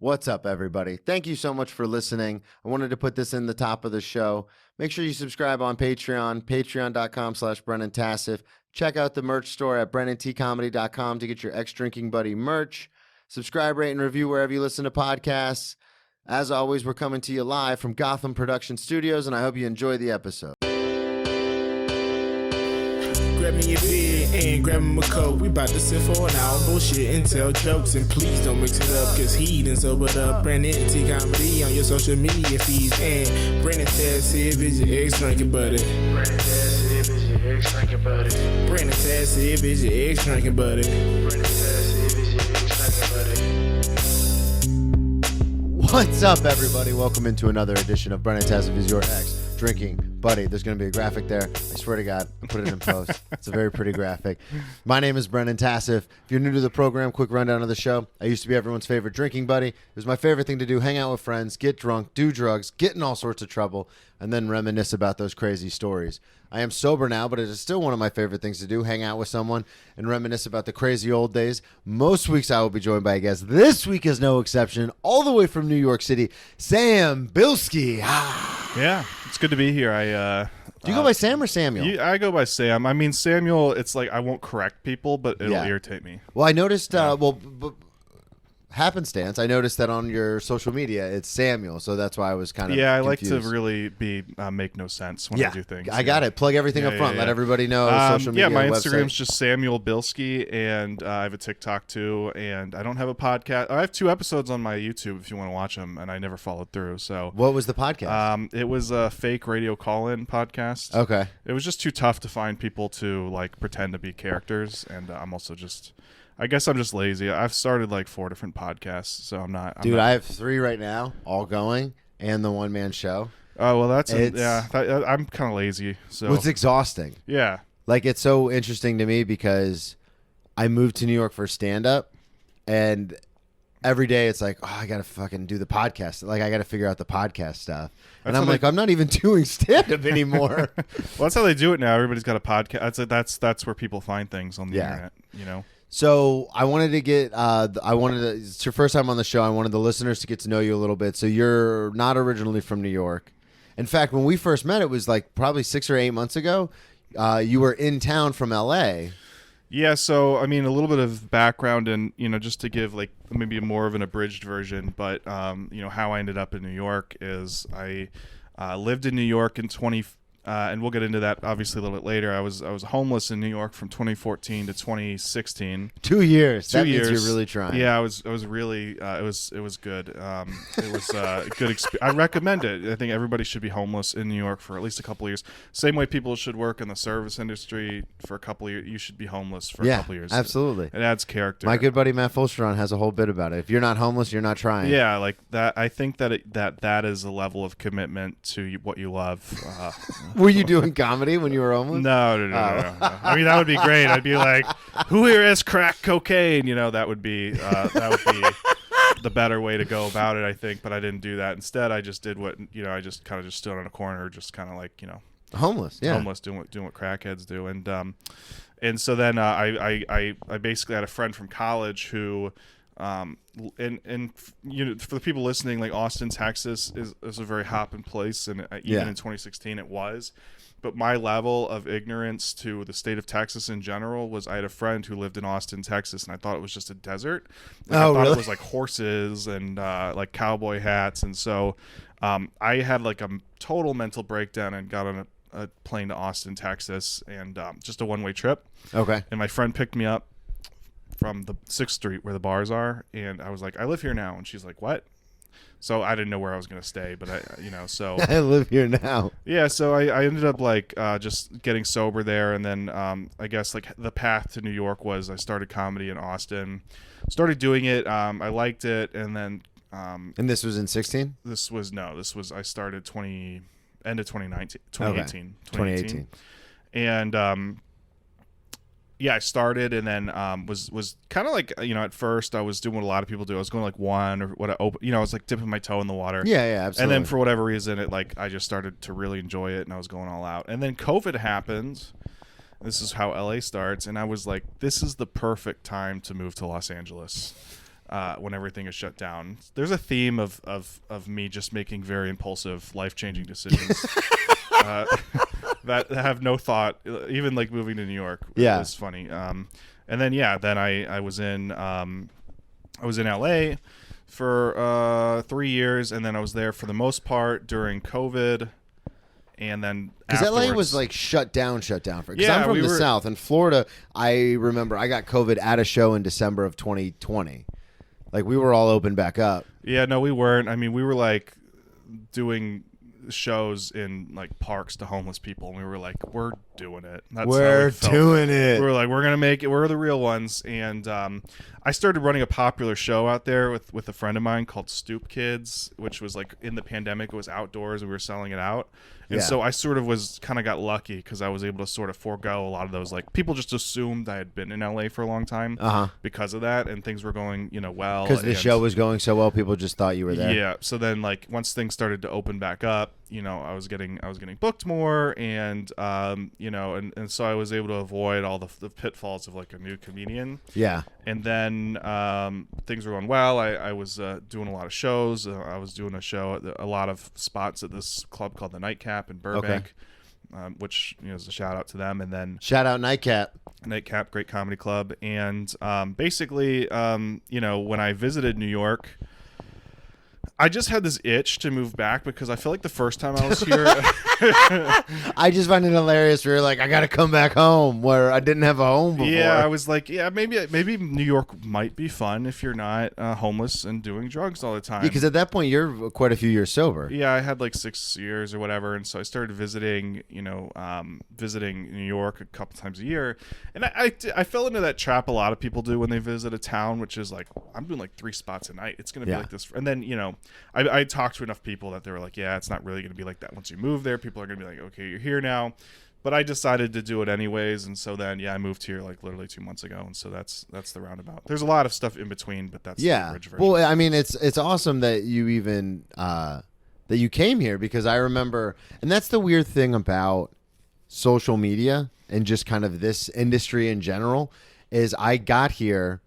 What's up, everybody? Thank you so much for listening. I wanted to put this in the top of the show. Make sure you subscribe on Patreon, patreon.com/Brennan Tassif. Check out the merch store at brennantcomedy.com to get your ex-drinking buddy merch. Subscribe, rate, and review wherever you listen to podcasts. As always, we're coming to you live from Gotham Production Studios, and I hope you enjoy the episode. Grab me your beer and grab me a coke. We bout to sit for an hour, bullshit and tell jokes. And please don't mix it up, cause he done sobered up. Brennan T Comedy on your social media feeds. And Brennan Tassif is your ex-drinking buddy. Brennan Tassif is your ex-drinking buddy. Brennan Tassif is your ex-drinking buddy. Brennan Tassif is your ex-drinking buddy. What's up, everybody? Welcome into another edition of Brennan Tassif is your ex-drinking buddy. There's going to be a graphic there. I swear to God, I'll put it in post. It's a very pretty graphic. My name is Brennan Tassif. If you're new to the program, quick rundown of the show. I used to be everyone's favorite drinking buddy. It was my favorite thing to do, hang out with friends, get drunk, do drugs, get in all sorts of trouble, and then reminisce about those crazy stories. I am sober now, but it is still one of my favorite things to do, hang out with someone and reminisce about the crazy old days. Most weeks I will be joined by a guest. This week is no exception. All the way from New York City, Sam Bilsky. Yeah, it's good to be here. Do you go by Sam or Samuel? I go by Sam. I mean, Samuel, it's like I won't correct people, but it'll irritate me. Well, I noticed, happenstance, I noticed that on your social media, it's Samuel, so that's why I was kind of I confused. like to really make no sense when I do things. I got it. Plug everything up front. Let everybody know social media, my website. Instagram's just Samuel Bilsky, and I have a TikTok too, and I don't have a podcast. I have 2 episodes on my YouTube if you want to watch them, and I never followed through. So what was the podcast? It was a fake radio call-in podcast. Okay. It was just too tough to find people to like pretend to be characters, and I guess I'm just lazy. I've started like 4 different podcasts, so I'm not. I have 3 right now, all going, and the one-man show. Oh, well, I'm kind of lazy. So it's exhausting. Yeah. Like, it's so interesting to me because I moved to New York for stand-up, and every day it's like, I got to fucking do the podcast. Like, I got to figure out the podcast stuff. And I'm like, I'm not even doing stand-up anymore. Well, that's how they do it now. Everybody's got a podcast. That's where people find things on the internet, you know? So I wanted to it's your first time on the show. I wanted the listeners to get to know you a little bit. So you're not originally from New York. In fact, when we first met, it was like probably 6 or 8 months ago. You were in town from LA. Yeah. So, I mean, a little bit of background and, just to give like maybe more of an abridged version, but, how I ended up in New York is I lived in New York in and we'll get into that obviously a little bit later. I was homeless in New York from 2014 to 2016. 2 years. 2 years. Means you're really trying. Yeah, I was really. It was good. It was a good experience. I recommend it. I think everybody should be homeless in New York for at least a couple of years. Same way people should work in the service industry for a couple of years. You should be homeless for a couple of years. Absolutely. It adds character. My good buddy Matt Fulsteron has a whole bit about it. If you're not homeless, you're not trying. Yeah, like that. I think that is a level of commitment to what you love. Were you doing comedy when you were homeless? No. I mean, that would be great. I'd be like, who here has crack cocaine? That would be the better way to go about it, I think. But I didn't do that. Instead, I just did what I just kind of just stood on a corner, just kind of like homeless, doing what crackheads do, and so then I basically had a friend from college who. And for the people listening, like Austin, Texas is a very hopping place, and even in 2016 it was. But my level of ignorance to the state of Texas in general was I had a friend who lived in Austin, Texas, and I thought it was just a desert. I thought it was like horses and like cowboy hats, and so I had like a total mental breakdown and got on a plane to Austin, Texas, and just a one-way trip. Okay. And my friend picked me up from the 6th Street where the bars are, and I was like, I live here now, and she's like, what? So I didn't know where I was going to stay, but so I live here now. Yeah. So I ended up like just getting sober there. And then I guess like the path to New York was I started comedy in Austin, started doing it. I liked it. And then, and this was in 16? I started end of 2018. And, yeah, I started and then was kind of like, at first I was doing what a lot of people do. I was going like one or what I was like dipping my toe in the water. Yeah, absolutely. And then for whatever reason, I just started to really enjoy it and I was going all out. And then COVID happened. This is how LA starts. And I was like, this is the perfect time to move to Los Angeles. when everything is shut down. There's a theme of me just making very impulsive, life-changing decisions that have no thought. Even like moving to New York was funny. And then I was in LA for 3 years, and then I was there for the most part during COVID. And then because LA was like shut down for, because I'm from the South. In Florida, I remember I got COVID at a show in December of 2020. Like, we were all open back up. Yeah, no, we weren't. I mean, we were like doing shows in like parks to homeless people, and we were like, we're doing it. We're doing it. We were like, we're gonna make it. We're the real ones. And I started running a popular show out there with a friend of mine called Stoop Kids, which was like in the pandemic. It was outdoors, and we were selling it out. And so I sort of got lucky because I was able to sort of forego a lot of those. Like, people just assumed I had been in LA for a long time because of that, and things were going, well. Because the show was going so well, people just thought you were there. Yeah. So then, like, once things started to open back up, I was getting booked more, and and so I was able to avoid all the pitfalls of like a new comedian. Yeah. And then things were going well. I was doing a lot of shows. I was doing a lot of spots at this club called the Nightcap in Burbank, which is a shout out to them. And then shout out Nightcap, great comedy club. And basically, when I visited New York, I just had this itch to move back because I feel like the first time I was here, I just find it hilarious. Where you're like, I got to come back home where I didn't have a home before. Yeah, I was like, maybe New York might be fun if you're not homeless and doing drugs all the time. Because at that point you're quite a few years sober. Yeah, I had like 6 years or whatever, and so I started visiting New York a couple times a year, and I fell into that trap a lot of people do when they visit a town, which is like, I'm doing like 3 spots a night. It's gonna be like this, and then I talked to enough people that they were like, yeah, it's not really going to be like that once you move there. People are going to be like, okay, you're here now. But I decided to do it anyways, and so then I moved here like literally 2 months ago, and so that's the roundabout. There's a lot of stuff in between, but that's the bridge version. Well, I mean, it's awesome that you even that you came here, because I remember, and that's the weird thing about social media and just kind of this industry in general, is I got here,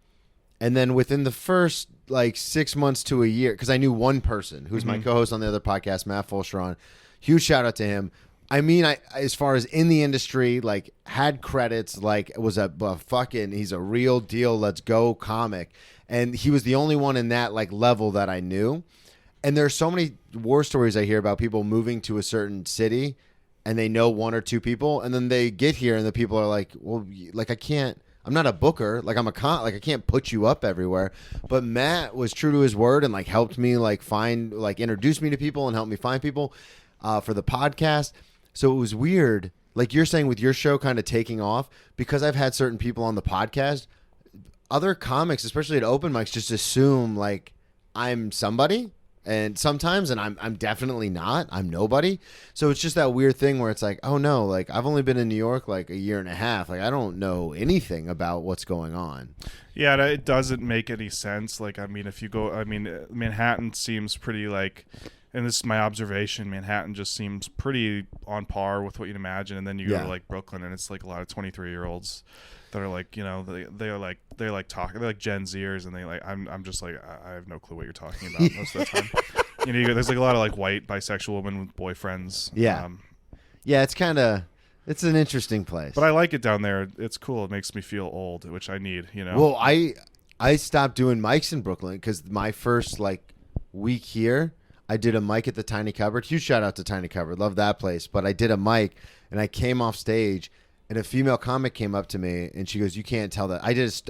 and then within the first like 6 months to a year, because I knew one person who's my co-host on the other podcast, Matt Fulcheron. Huge shout out to him. I mean, as far as in the industry, like, had credits, like, was a fucking, he's a real deal, let's go comic. And he was the only one in that like level that I knew. And there's so many war stories I hear about people moving to a certain city and they know 1 or 2 people, and then they get here and the people are like, well, like, I'm not a booker. Like, I can't put you up everywhere. But Matt was true to his word and like helped me like introduce me to people and help me find people for the podcast. So it was weird. Like you're saying with your show kind of taking off, because I've had certain people on the podcast, other comics, especially at open mics, just assume like I'm somebody. And sometimes, and I'm definitely not. I'm nobody. So it's just that weird thing where it's like, oh no, like I've only been in New York like a year and a half. Like I don't know anything about what's going on. Yeah, it doesn't make any sense. Like, I mean, Manhattan seems pretty like, and this is my observation, Manhattan just seems pretty on par with what you'd imagine. And then you go to like Brooklyn, and it's like a lot of 23-year-olds that are like, they're like talking, they're like Gen Zers, and they like, I'm just like, I have no clue what you're talking about most of the time. There's like a lot of like white bisexual women with boyfriends. Yeah. It's an interesting place. But I like it down there. It's cool. It makes me feel old, which I need, Well, I stopped doing mics in Brooklyn because my first like week here, I did a mic at the Tiny Cupboard. Huge shout out to Tiny Cupboard. Love that place. But I did a mic and I came off stage, and a female comic came up to me and she goes, "You can't tell that."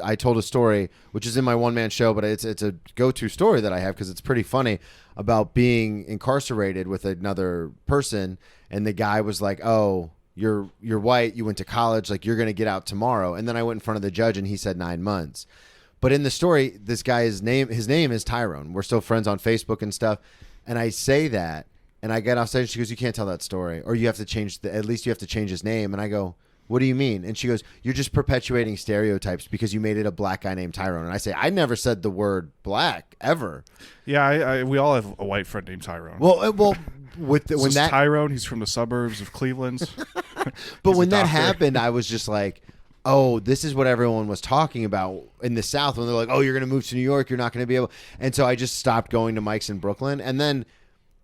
I told a story, which is in my one-man show, but it's a go-to story that I have because it's pretty funny, about being incarcerated with another person. And the guy was like, "Oh, you're white. You went to college. Like, you're going to get out tomorrow." And then I went in front of the judge and he said 9 months. But in the story, this guy's name is Tyrone. We're still friends on Facebook and stuff. And I say that, and I get off stage. She goes, "You can't tell that story, or you have to change at least you have to change his name." And I go, "What do you mean?" And she goes, "You're just perpetuating stereotypes because you made it a black guy named Tyrone." And I say, "I never said the word black ever." Yeah, we all have a white friend named Tyrone. Well, when Tyrone, he's from the suburbs of Cleveland. But when that happened, I was just like, oh, this is what everyone was talking about in the South when they're like, oh, you're going to move to New York, you're not going to be able. And so I just stopped going to mics in Brooklyn. And then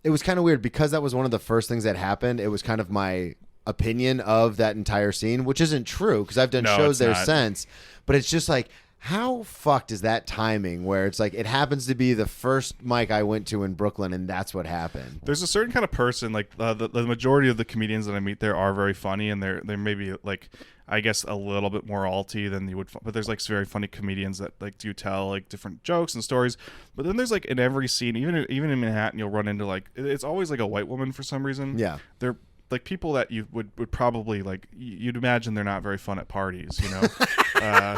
it was kind of weird because that was one of the first things that happened. It was kind of my opinion of that entire scene, which isn't true because I've done shows there since. But it's just like, how fucked is that timing where it's like it happens to be the first mic I went to in Brooklyn and that's what happened? There's a certain kind of person, like the majority of the comedians that I meet there are very funny, and they're maybe like, I guess, a little bit more alty than you would, but there's like very funny comedians that like do tell like different jokes and stories. But then there's like in every scene, even in Manhattan, you'll run into like, it's always like a white woman for some reason. Yeah. They're like people that you would probably like, you'd imagine they're not very fun at parties, you know?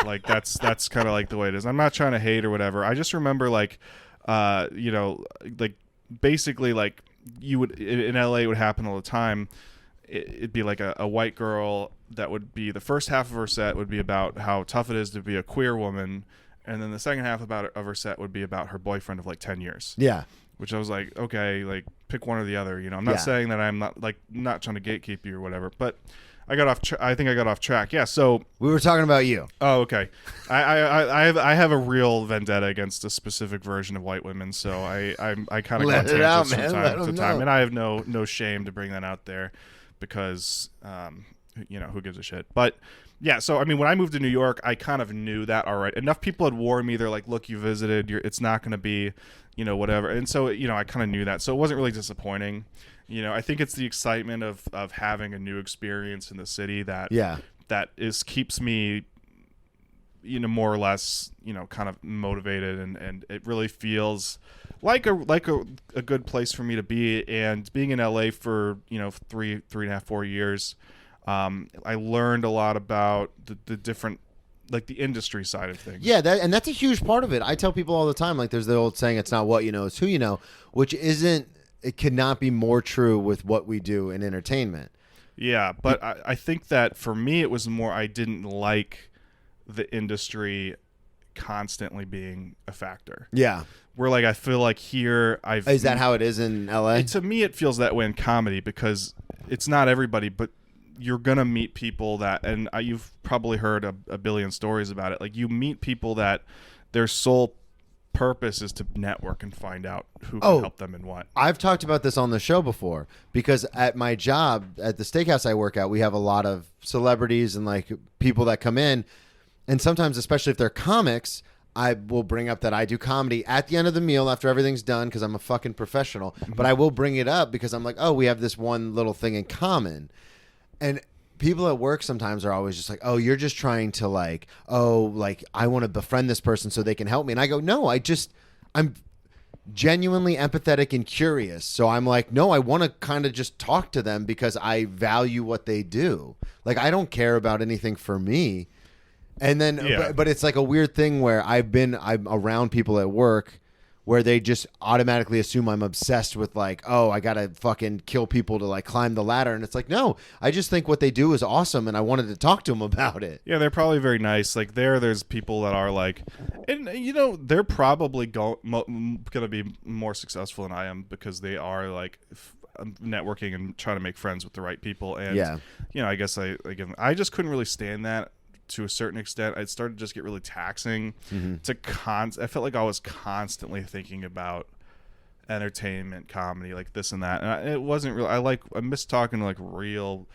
Like that's kind of like the way it is. I'm not trying to hate or whatever. I just remember like, you know, like basically like you would in LA it would happen all the time. It'd be like a white girl that would be the first half of her set would be about how tough it is to be a queer woman, and then the second half of her set would be about her boyfriend of like 10 years. Yeah. Which I was like, okay, like pick one or the other. You know, I'm not saying that I'm not trying to gatekeep you or whatever, but. I think I got off track. Yeah, so we were talking about you. Oh, okay. I have a real vendetta against a specific version of white women, so I kind of go on tangents from time to time, and I have no shame to bring that out there because you know, who gives a shit. But yeah, so I mean, when I moved to New York, I kind of knew that already. Enough people had warned me. They're like, "Look, you visited. It's not going to be, you know, whatever." And so you know, I kind of knew that, so it wasn't really disappointing. You know, I think it's the excitement of having a new experience in the city that keeps me, you know, more or less, you know, kind of motivated, and it really feels like a good place for me to be. And being in LA for, you know, 3.5, 4 years, I learned a lot about the different, like the industry side of things. Yeah, that's a huge part of it. I tell people all the time, like there's the old saying, it's not what you know, it's who you know, which isn't. It could not be more true with what we do in entertainment. Yeah, but I think that for me, it was more I didn't like the industry constantly being a factor. Yeah. Where like I feel like here Is that how it is in LA? To me, it feels that way in comedy because it's not everybody, but you're going to meet people that, and you've probably heard a billion stories about it. Like you meet people that their sole purpose is to network and find out who can help them and what. I've talked about this on the show before because at my job at the steakhouse I work at, we have a lot of celebrities and like people that come in, and sometimes, especially if they're comics, I will bring up that I do comedy at the end of the meal after everything's done because I'm a fucking professional. But I will bring it up because I'm like, oh, we have this one little thing in common. And people at work sometimes are always just like, oh, you're just trying to like, oh, like I want to befriend this person so they can help me. And I go, no, I'm genuinely empathetic and curious. So I'm like, no, I want to kind of just talk to them because I value what they do. Like, I don't care about anything for me. And then, but it's like a weird thing where I'm around people at work where they just automatically assume I'm obsessed with like, oh, I got to fucking kill people to like climb the ladder. And it's like, no, I just think what they do is awesome. And I wanted to talk to them about it. Yeah, they're probably very nice. Like there's people that are like, and you know, they're probably going to be more successful than I am because they are like networking and trying to make friends with the right people. And, you know, I guess I just couldn't really stand that. To a certain extent, it started to just get really taxing. I felt like I was constantly thinking about entertainment, comedy, like this and that, and it wasn't real. I miss talking to like real,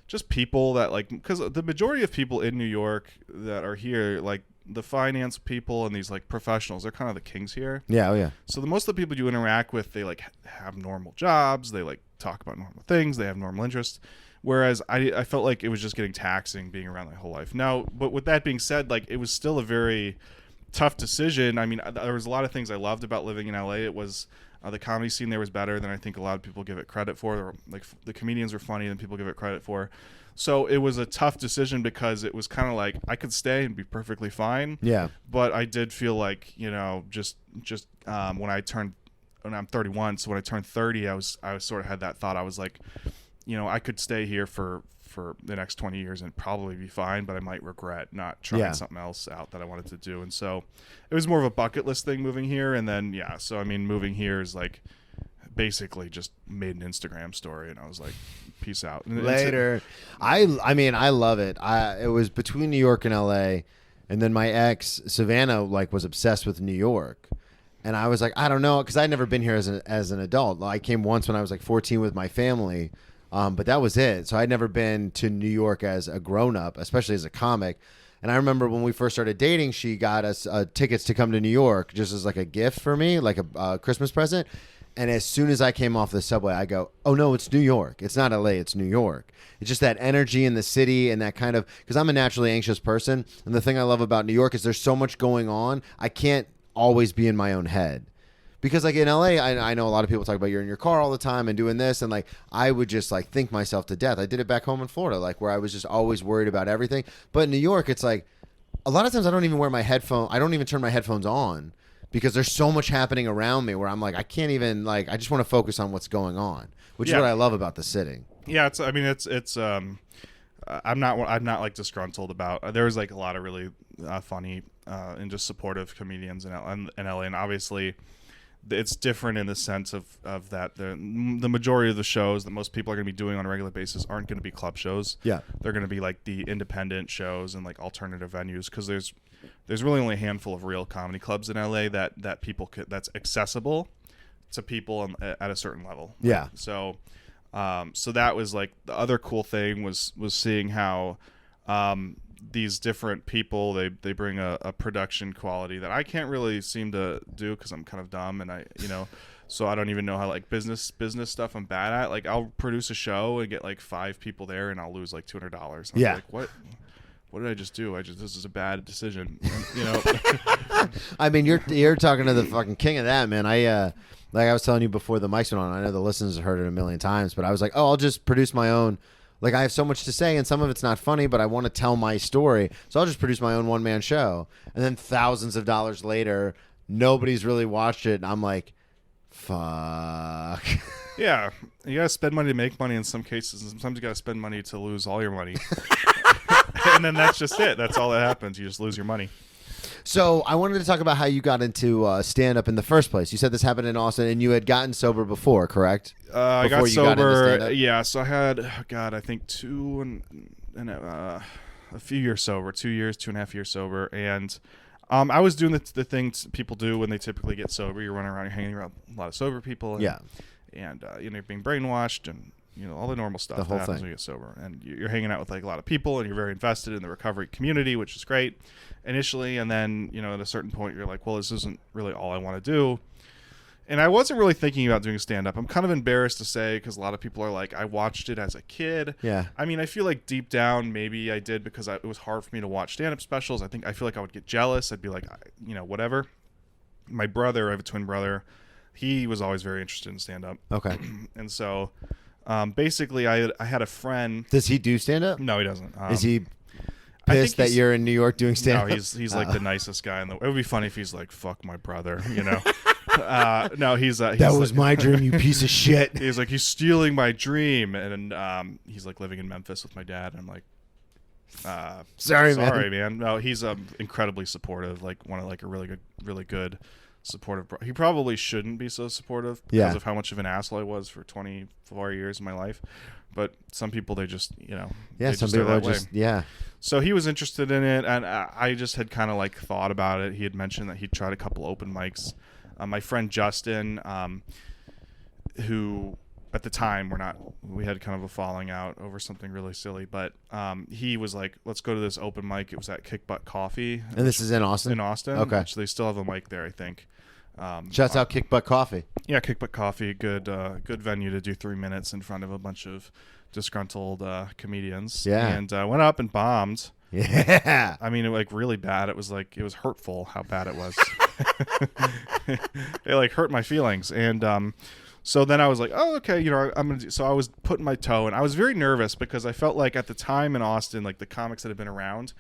just people that like, because the majority of people in New York that are here, like the finance people and these like professionals, they're kind of the kings here. Yeah, oh yeah. So most of the people you interact with, they like have normal jobs, they like talk about normal things, they have normal interests. Whereas I felt like it was just getting taxing being around my whole life. Now, but with that being said, like it was still a very tough decision. I mean, there was a lot of things I loved about living in LA. It was the comedy scene there was better than I think a lot of people give it credit for. Like the comedians were funnier than people give it credit for. So it was a tough decision because it was kind of like I could stay and be perfectly fine. Yeah. But I did feel like, you know, just when I'm 31, so when I turned 30, I sort of had that thought. I was like, you know, I could stay here for the next 20 years and probably be fine, but I might regret not trying something else out that I wanted to do. And so it was more of a bucket list thing moving here. And then, so I mean, moving here is like basically just made an Instagram story. And I was like, peace out. And Later. I mean, I love it. It was between New York and LA, and then my ex Savannah was obsessed with New York. And I was like, I don't know, because I'd never been here as an adult. I came once when I was 14 with my family, but that was it. So I'd never been to New York as a grown-up, especially as a comic. And I remember when we first started dating, she got us tickets to come to New York just as a gift for me, like a Christmas present. And as soon as I came off the subway, I go, oh, no, it's New York. It's not LA, it's New York. It's just that energy in the city and that kind of, because I'm a naturally anxious person. And the thing I love about New York is there's so much going on. I can't always be in my own head. Because in LA, I know a lot of people talk about you're in your car all the time and doing this. And I would just think myself to death. I did it back home in Florida, where I was just always worried about everything. But in New York, it's a lot of times I don't even wear my headphones. I don't even turn my headphones on because there's so much happening around me where I'm I can't even I just want to focus on what's going on, which is what I love about the city. Yeah, I'm not disgruntled about. There was a lot of really funny and just supportive comedians in LA, and obviously it's different in the sense of that the majority of the shows that most people are going to be doing on a regular basis aren't going to be club shows. Yeah, they're going to be the independent shows and alternative venues, because there's really only a handful of real comedy clubs in LA that people that's accessible to people at a certain level. Yeah. So that was the other cool thing was seeing how these different people they bring a production quality that I can't really seem to do because I'm kind of dumb, and so I don't even know how business stuff I'm bad at. I'll produce a show and get 5 people there and I'll lose $200. Yeah. What did I just do? This is a bad decision. I mean, you're talking to the fucking king of that, man. I was telling you before the mics went on, I know the listeners have heard it a million times, but I was I'll just produce my own. I have so much to say, and some of it's not funny, but I want to tell my story, so I'll just produce my own one-man show. And then thousands of dollars later, nobody's really watched it, and I'm fuck. Yeah, you gotta spend money to make money in some cases, and sometimes you gotta spend money to lose all your money. And then that's just it. That's all that happens. You just lose your money. So I wanted to talk about how you got into stand-up in the first place. You said this happened in Austin, and you had gotten sober before, correct? I got sober. Yeah, so I had, I think 2 and a few years sober, 2 years, 2.5 years sober, and I was doing the things people do when they typically get sober. You're running around, you're hanging around a lot of sober people, and you're being brainwashed and all the normal stuff that happens when you get sober, and you're hanging out with a lot of people, and you're very invested in the recovery community, which is great initially, and then at a certain point you're well, this isn't really all I want to do. And I wasn't really thinking about doing stand-up. I'm kind of embarrassed to say, because a lot of people are I watched it as a kid. Yeah. I mean, I feel deep down maybe I did, because it was hard for me to watch stand-up specials. I feel I would get jealous. I'd be whatever. My brother, I have a twin brother, he was always very interested in stand-up. Okay. And so basically I had a friend. Does he do stand-up? No, he doesn't. Is he pissed that you're in New York doing stand-up? No, he's the nicest guy in the. It would be funny if he's fuck my brother, No, he's that was my dream, you piece of shit. He's he's stealing my dream, and he's living in Memphis with my dad, and I'm sorry, man. No, he's incredibly supportive, one of a really good supportive. He probably shouldn't be so supportive because of how much of an asshole I was for 24 years of my life. But some people, they just, some people are just, So he was interested in it, and I just had kind of thought about it. He had mentioned that he'd tried a couple open mics. My friend Justin, who at the time we had kind of a falling out over something really silly, but he was let's go to this open mic. It was at Kick Butt Coffee. And this is in Austin? In Austin. Okay. Which they still have a mic there, I think. Shouts out Kick Butt Coffee. Yeah, Kick Butt Coffee, good venue to do 3 minutes in front of a bunch of disgruntled comedians. Yeah. And I went up and bombed. Yeah. I mean, really bad. It was it was hurtful how bad it was. It hurt my feelings. And so then I was oh, okay, I'm gonna do. So I was putting my toe in. I was very nervous because I felt at the time in Austin, the comics that had been around,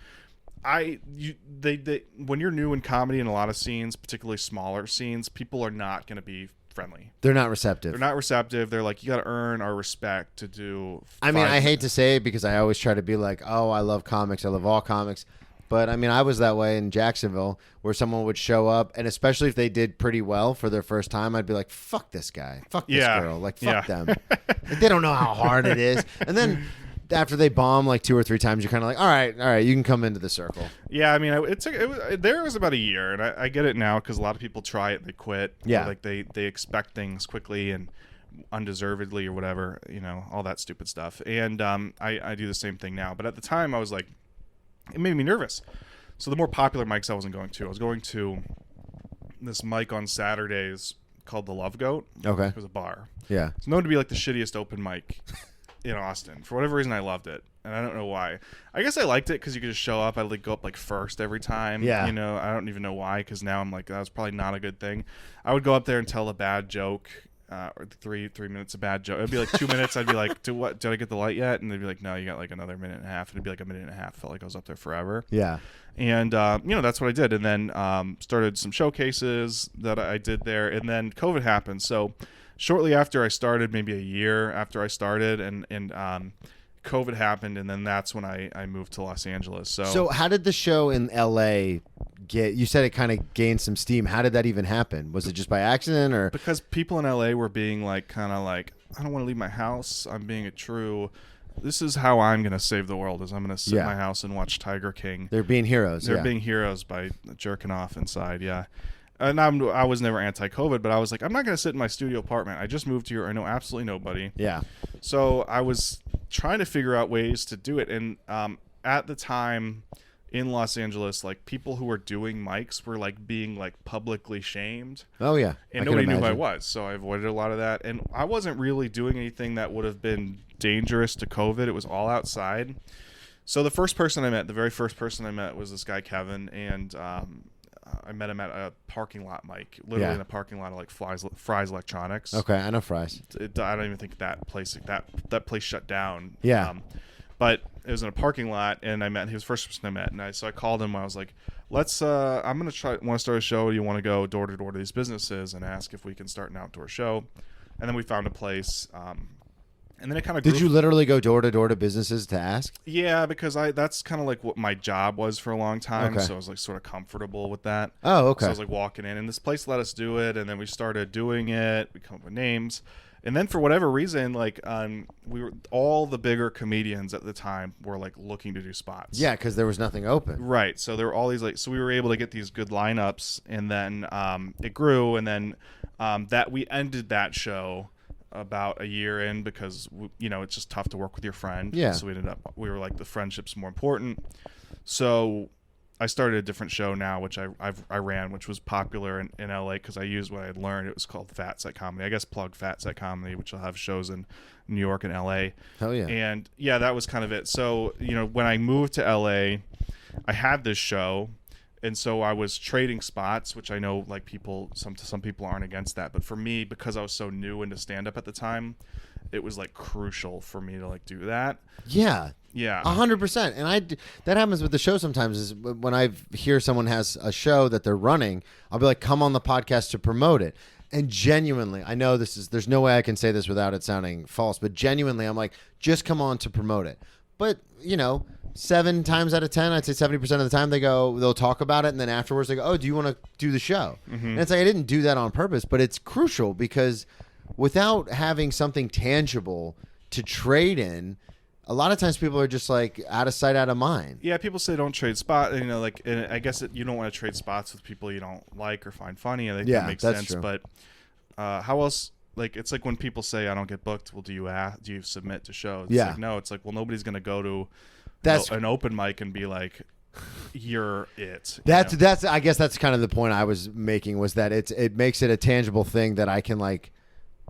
they when you're new in comedy in a lot of scenes, particularly smaller scenes, people are not going to be friendly. They're not receptive. They're you got to earn our respect to do. I mean, I hate to say it because I always try to be oh, I love comics. I love all comics. but I mean, I was that way in Jacksonville, where someone would show up, and especially if they did pretty well for their first time, I'd be like, fuck this guy, fuck this girl, like fuck them. Like, they don't know how hard it is. And then after they bomb like 2 or 3 times, you're kind of like, all right, you can come into the circle. Yeah, I mean, there was about a year, and I get it now because a lot of people try it, they quit. Yeah, or like they expect things quickly and undeservedly or whatever, all that stupid stuff. And I do the same thing now. But at the time, I was like, it made me nervous. So the more popular mics I wasn't going to. I was going to this mic on Saturdays called the Love Goat. Okay, it was a bar. Yeah, it's known to be like the shittiest open mic in Austin. For whatever reason, I loved it, and I don't know why. I guess I liked it because you could just show up. I'd like go up like first every time. Yeah. I don't even know why, because now I'm like, that was probably not a good thing. I would go up there and tell a bad joke, or 3 minutes of bad joke. It'd be like 2 minutes. I'd be like, did I get the light yet? And they'd be like, no, you got like another minute and a half. And it'd be like a minute and a half. Felt like I was up there forever. Yeah. And that's what I did. And then started some showcases that I did there. And then COVID happened. So shortly after I started, maybe a year after I started, and COVID happened, and then that's when I moved to Los Angeles. So how did the show in LA get? You said it kind of gained some steam. How did that even happen? Was it just by accident, or because people in LA were being like, kind of like, I don't want to leave my house. I'm being a true. This is how I'm going to save the world. Is I'm going to sit in my house and watch Tiger King. They're being heroes. They're being heroes by jerking off inside. Yeah. And I was never anti-COVID, but I was like, I'm not going to sit in my studio apartment. I just moved here. I know absolutely nobody. Yeah. So I was trying to figure out ways to do it. And at the time in Los Angeles, like people who were doing mics were like being like publicly shamed. Oh, yeah. And nobody knew who I was. So I avoided a lot of that. And I wasn't really doing anything that would have been dangerous to COVID. It was all outside. So the very first person I met was this guy, Kevin. And I met him at a parking lot mic, literally in a parking lot of like Fry's Electronics. Okay, I know Fry's. I don't even think that place shut down. Yeah. But it was in a parking lot, and I met. He was the first person I met, and so I called him. I was like, "Want to start a show? Do you want to go door to door to these businesses and ask if we can start an outdoor show?" And then we found a place. And then it kind of Did you literally go door to door to businesses to ask? Yeah, because that's kind of like what my job was for a long time. Okay. So I was like sort of comfortable with that. Oh, okay. So I was like walking in, and this place let us do it, and then we started doing it. We come up with names. And then for whatever reason, like all the bigger comedians at the time were like looking to do spots. Yeah, because there was nothing open. Right. So there were all these so we were able to get these good lineups, and then it grew, and then that we ended that show about a year in because it's just tough to work with your friend. Yeah. So we were like, the friendship's more important. So I started a different show now, which I ran, which was popular in LA because I used what I had learned. It was called Fat Set Comedy. I guess plug Fat Set Comedy, which will have shows in New York and LA. Hell yeah. And yeah, that was kind of it. So, when I moved to LA, I had this show. And so I was trading spots, which I know like some people aren't against that. But for me, because I was so new into stand-up at the time, it was like crucial for me to like do that. Yeah. Yeah. 100%. And that happens with the show sometimes is when I hear someone has a show that they're running, I'll be like, come on the podcast to promote it. And genuinely, I know there's no way I can say this without it sounding false, but genuinely I'm like, just come on to promote it. But, 7 times out of 10, I'd say 70% of the time they'll talk about it, and then afterwards they go, oh, do you want to do the show? Mm-hmm. And it's like, I didn't do that on purpose, but it's crucial because without having something tangible to trade in, a lot of times people are just like out of sight, out of mind. Yeah, people say don't trade spots. And I guess you don't want to trade spots with people you don't like or find funny. I think that makes sense. True. But how else? Like, it's like when people say I don't get booked. Well, do you submit to shows? It's like, no. It's like, well, nobody's going to go to an open mic and be like, you're it. That's I guess that's kind of the point I was making, was that it makes it a tangible thing that I can like.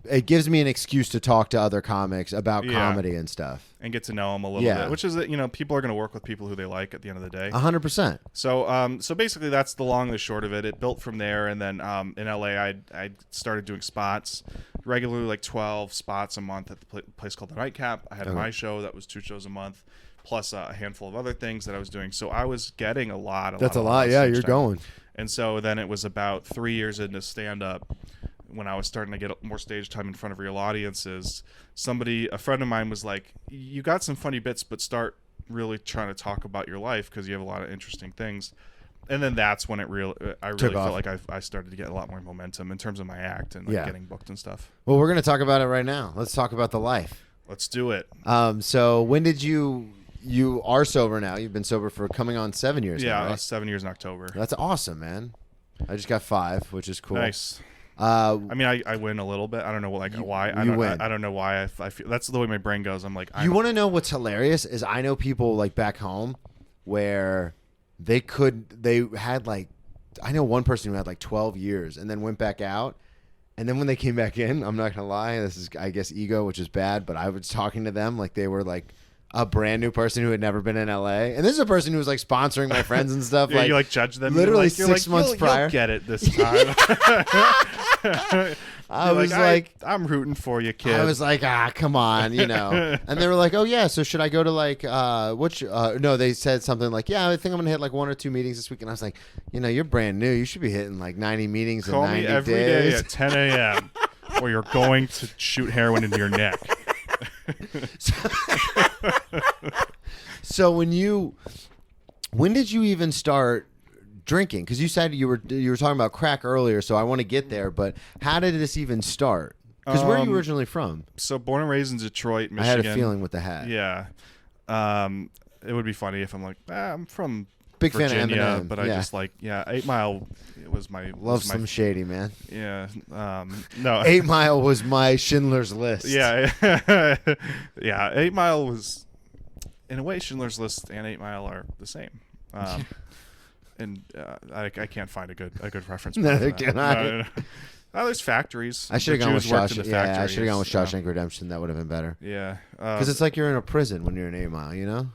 It gives me an excuse to talk to other comics about comedy and stuff. And get to know them a little bit, which is that, people are going to work with people who they like at the end of the day. 100%. So basically that's the long and the short of it. It built from there. And then in LA, I started doing spots regularly, like 12 spots a month at the place called the Nightcap. I had my show that was 2 shows a month, plus a handful of other things that I was doing. So I was getting a lot. That's a lot. Yeah, you're going. And so then it was about 3 years into stand-up, when I was starting to get more stage time in front of real audiences, a friend of mine was like, you got some funny bits, but start really trying to talk about your life because you have a lot of interesting things. And then that's when I really Took felt off. like I started to get a lot more momentum in terms of my act and like Yeah. getting booked and stuff. Well, we're going to talk about it right now. Let's talk about the life. Let's do it. So when did you are sober now? You've been sober for coming on 7 years now, right? 7 years in October. That's awesome, man. I just got 5, which is cool. Nice. Uh, I mean, I win a little bit. I don't know why. you win. I don't know why I feel that's the way my brain goes. I'm like, you want to know what's hilarious is I know people like back home where they had like, I know one person who had like 12 years and then went back out. And then when they came back in, I'm not going to lie, this is, I guess, ego, which is bad, but I was talking to them like they were like a brand new person who had never been in LA. And this is a person who was like sponsoring my friends and stuff. yeah, like, you like judge them. Literally you're like, 6 months prior. You'll get it this time. I was like, I'm rooting for you, kid. I was like, come on, you know. And they were like, oh, yeah, so should I go to like, no, they said something like, yeah, I think I'm going to hit like 1 or 2 meetings this week. And I was like, you know, you're brand new. You should be hitting like 90 meetings Call in 90 me every days. day at 10 a.m. or you're going to shoot heroin into your neck. So when did you even start drinking? Because you said you were talking about crack earlier, so I want to get there. But how did this even start? Because where are you originally from? So born and raised in Detroit, Michigan. I had a feeling with the hat. Yeah. It would be funny if I'm like, I'm from Big Virginia, fan of Eminem. but I just like, 8 Mile was my Love Slim Shady, man. Yeah. No. 8 Mile was my Schindler's List. Yeah. Yeah. 8 Mile was, in a way, Schindler's List and 8 Mile are the same. And I can't find a good reference. Neither can I. No. There's factories. I should have gone with Shawshank. Yeah, I should have gone with Shawshank Redemption. That would have been better. Yeah. Because it's like you're in a prison when you're in 8 Mile, you know?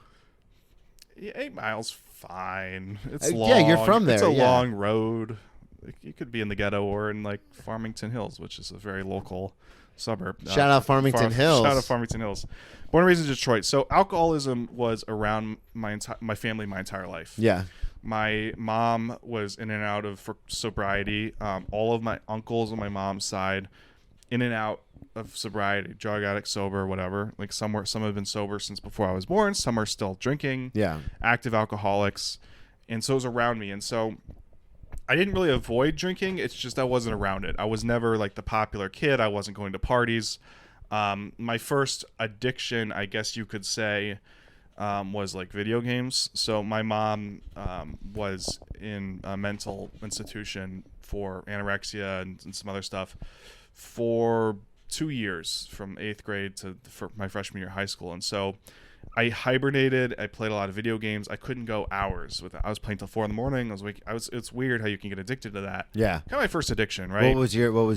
Yeah, 8 Mile's fine. It's long. Yeah, you're from there. It's a yeah. long road. You could be in the ghetto or in like Farmington Hills, which is a very local suburb. Shout out Farmington Hills. Shout out Farmington Hills. Born and raised in Detroit. So alcoholism was around my family my entire life. Yeah. My mom was in and out of sobriety. All of my uncles on my mom's side, in and out of sobriety, drug addict, sober, whatever. Like some have been sober since before I was born. Some are still drinking. Yeah. Active alcoholics, and so it was around me. And so I didn't really avoid drinking. It's just I wasn't around it. I was never like the popular kid. I wasn't going to parties. My first addiction, I guess you could say, was like video games. So my mom was in a mental institution for anorexia and some other stuff for 2 years, from 8th grade to for my freshman year of high school. And so I hibernated. I played a lot of video games. I couldn't go hours with it. I was playing till 4 a.m. It's weird how you can get addicted to that. Yeah. Kind of my first addiction, right? What was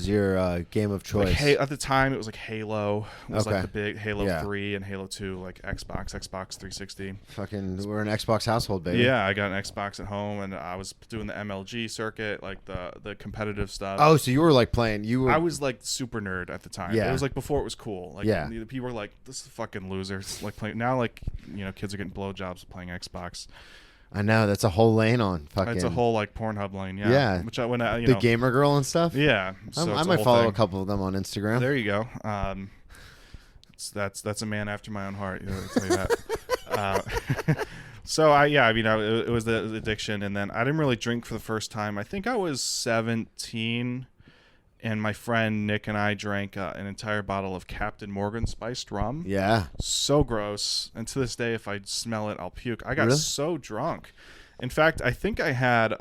your game of choice? Like, at the time, it was like Halo. It was Okay. like the big Halo Yeah. 3 and Halo 2, like Xbox 360. Fucking, we're an Xbox household, baby. Yeah, I got an Xbox at home, and I was doing the MLG circuit, like the competitive stuff. Oh, so you were like playing. I was like super nerd at the time. Yeah. It was like before it was cool. Like, Yeah. people were like, "This is fucking losers." Like playing now, like kids are getting blowjobs playing Xbox. I know, that's a whole lane on fucking. It's a whole like Pornhub lane. Yeah. Yeah. Which I the gamer girl and stuff. Yeah. So I it's might whole follow thing. a couple of them on Instagram. There you go. That's a man after my own heart. I'll tell you that. So it was the addiction, and then I didn't really drink for the first time. I think I was 17, and my friend Nick and I drank an entire bottle of Captain Morgan spiced rum. Yeah. So gross, and to this day, if I smell it, I'll puke. I got Really? so drunk. In fact, I think I had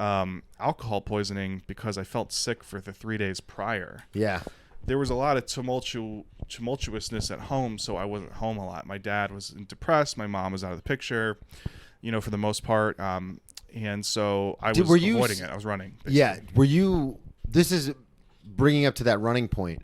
alcohol poisoning because I felt sick for the 3 days prior. Yeah. There was a lot of tumultuousness at home, so I wasn't home a lot. My dad was depressed. My mom was out of the picture, for the most part. And so I was avoiding it. I was running. Basically. Yeah. Were you, this is bringing up to that running point.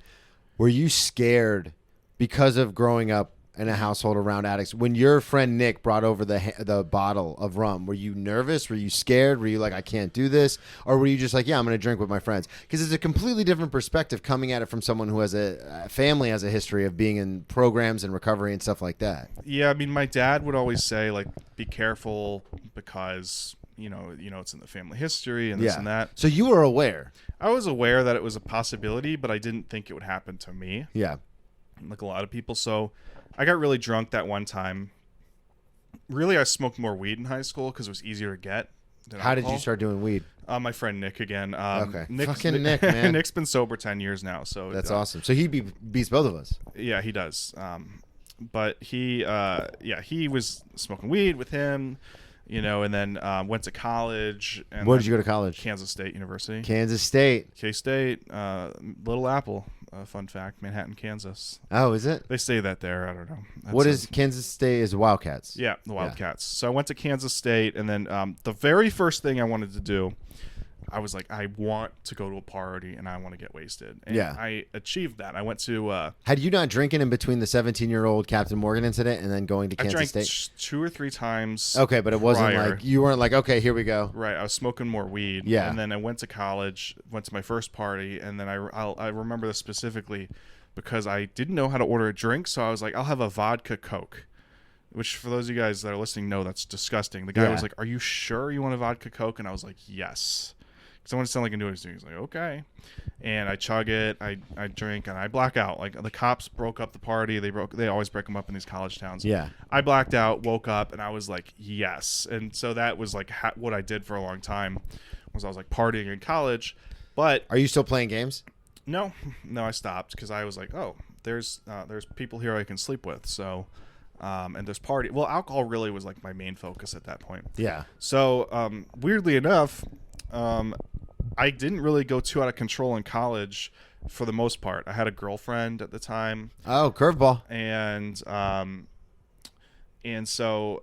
Were you scared because of growing up in a household around addicts? When your friend Nick brought over the bottle of rum, were you nervous? Were you scared? Were you like, I can't do this? Or were you just like, yeah, I'm going to drink with my friends? Because it's a completely different perspective coming at it from someone who has a family, has a history of being in programs and recovery and stuff like that. Yeah, I mean, my dad would always say, like, be careful because, it's in the family history and this and that. So you were aware. I was aware that it was a possibility, but I didn't think it would happen to me. Yeah. Like a lot of people. So I got really drunk that one time, Really, I smoked more weed in high school because it was easier to get than How did alcohol. you start doing weed? My friend Nick again. Okay. Fucking Nick, man. Nick's been sober 10 years now. So That's awesome. So he beats both of us. Yeah, he does. But he was smoking weed with him, and then went to college. And Where did you go to college? Kansas State University. Kansas State. K-State, Little Apple. Fun fact, Manhattan, Kansas. Oh, is it? They say that there. I don't know. What is Kansas State? Is Wildcats? Yeah, the Wildcats. So I went to Kansas State, and then the very first thing I wanted to do, I was like, I want to go to a party, and I want to get wasted. And Yeah. I achieved that. I went to... Had you not drinking in between the 17-year-old Captain Morgan incident and then going to I Kansas drank State? 2 or 3 times. Okay, but it wasn't prior. like, you weren't like, okay, here we go. Right, I was smoking more weed. Yeah. And then I went to college, went to my first party, and then I remember this specifically because I didn't know how to order a drink, so I was like, I'll have a vodka Coke. Which, for those of you guys that are listening, know that's disgusting. The guy Yeah. was like, are you sure you want a vodka Coke? And I was like, yes. Because I want to sound like I knew what I was doing. He's like, okay. And I chug it, I drink, and I black out. Like, the cops broke up the party. They always break them up in these college towns. Yeah. I blacked out, woke up, and I was like, yes. And so that was like what I did for a long time, was I was like partying in college. But Are you still playing games? no, I stopped because I was like, oh, there's people here I can sleep with. So, and there's party. Well, alcohol really was like my main focus at that point. Yeah. So, weirdly enough, I didn't really go too out of control in college for the most part. I had a girlfriend at the time. Oh, curveball. And so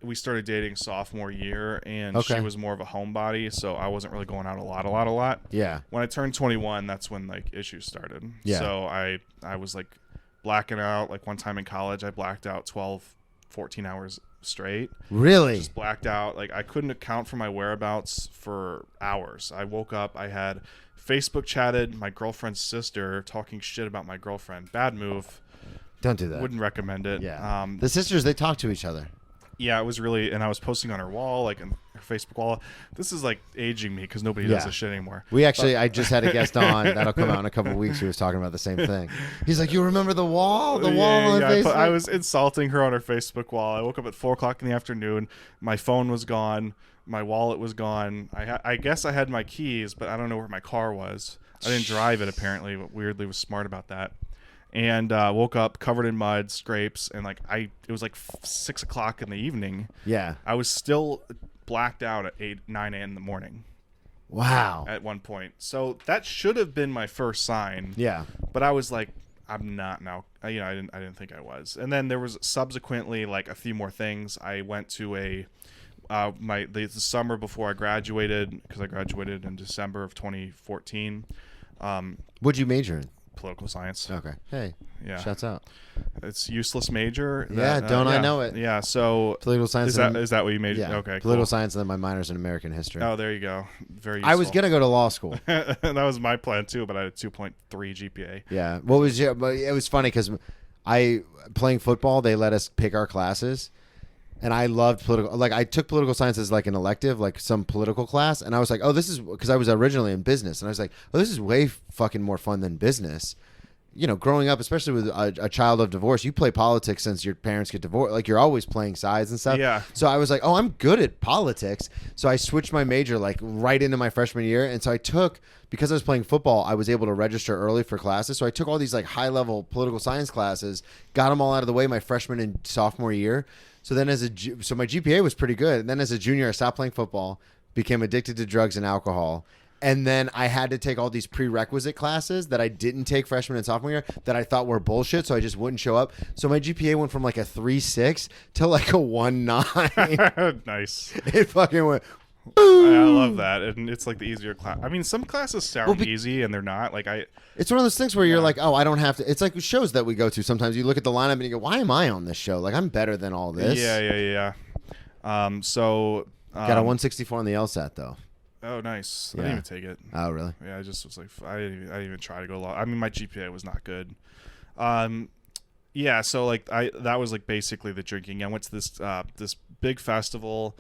we started dating sophomore year, and Okay. she was more of a homebody, so I wasn't really going out a lot. Yeah. When I turned 21, that's when like issues started. Yeah. So I was like blacking out. Like one time in college, I blacked out 12, 14 hours straight. Really? Just blacked out. Like I couldn't account for my whereabouts for hours. I woke up, I had Facebook chatted my girlfriend's sister talking shit about my girlfriend. Bad move. Don't do that. Wouldn't recommend it. Yeah. The sisters, they talk to each other. Yeah, it was really, and I was posting on her wall, like on her Facebook wall. This is like aging me because nobody does this shit anymore. I just had a guest on that'll come out in a couple of weeks who was talking about the same thing. He's like, you remember the wall? The wall on Facebook? I was insulting her on her Facebook wall. I woke up at 4:00 in the afternoon. My phone was gone. My wallet was gone. I guess I had my keys, but I don't know where my car was. I didn't drive it apparently, but weirdly was smart about that. And woke up covered in mud, scrapes, and it was like 6 o'clock in the evening. Yeah. I was still blacked out at 9 a.m. in the morning. Wow. At one point. So that should have been my first sign. Yeah. But I was like, I'm not now. I didn't think I was. And then there was subsequently like a few more things. I went to the summer before I graduated, because I graduated in December of 2014. What'd you major in? Political science. Okay. Hey. Yeah. Shouts out. It's useless major. Yeah, I know it. Yeah, so Political science. is that what you majored? Yeah. Okay, Political cool. science, and then my minor's in American history. Oh, there you go. Very useful. I was gonna go to law school. That was my plan too, but I had a 2.3 GPA. Yeah. What was your? But it was funny because playing football, they let us pick our classes, and I loved political. Like I took political science as like an elective, like some political class, and I was like, oh, this is because I was originally in business, and I was like, oh, this is way fucking more fun than business. You know, growing up, especially with a child of divorce, you play politics since your parents get divorced. Like, you're always playing sides and stuff. Yeah. So I was like, oh, I'm good at politics. So I switched my major, like, right into my freshman year. And so because I was playing football, I was able to register early for classes. So I took all these, like, high-level political science classes, got them all out of the way my freshman and sophomore year. So then so my GPA was pretty good. And then as a junior, I stopped playing football, became addicted to drugs and alcohol. And then I had to take all these prerequisite classes that I didn't take freshman and sophomore year that I thought were bullshit, so I just wouldn't show up. So my GPA went from like a 3.6 to like a 1.9. Nice. It fucking went. I love that, and it's like the easier class. I mean, some classes sound easy, and they're not. Like It's one of those things where you're like, oh, I don't have to. It's like shows that we go to. Sometimes you look at the lineup and you go, why am I on this show? Like, I'm better than all this. Yeah. So got a 164 on the LSAT though. Oh, nice. Yeah. I didn't even take it. Oh, really? Yeah, I just was like, I didn't even try to go law. I mean, my GPA was not good. Yeah, so like that was like basically the drinking. I went to this big festival,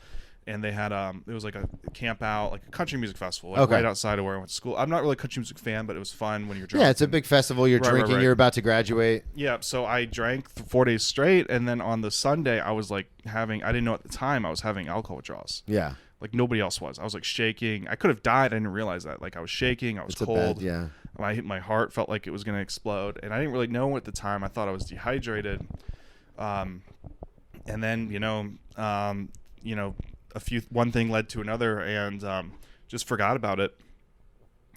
and they had it was like a camp out, like a country music festival, Okay. right outside of where I went to school. I'm not really a country music fan, but it was fun when you're drunk. Yeah, it's a big festival. You're Right, drinking. right. You're about to graduate. Yeah, so I drank 4 days straight, and then on the Sunday I was like I didn't know at the time I was having alcohol withdrawals. Yeah. Like nobody else was. I was like shaking. I could have died. I didn't realize that. Like I was shaking. I was It's a cold. bad, yeah. My heart felt like it was going to explode, and I didn't really know at the time. I thought I was dehydrated. And then one thing led to another, and just forgot about it.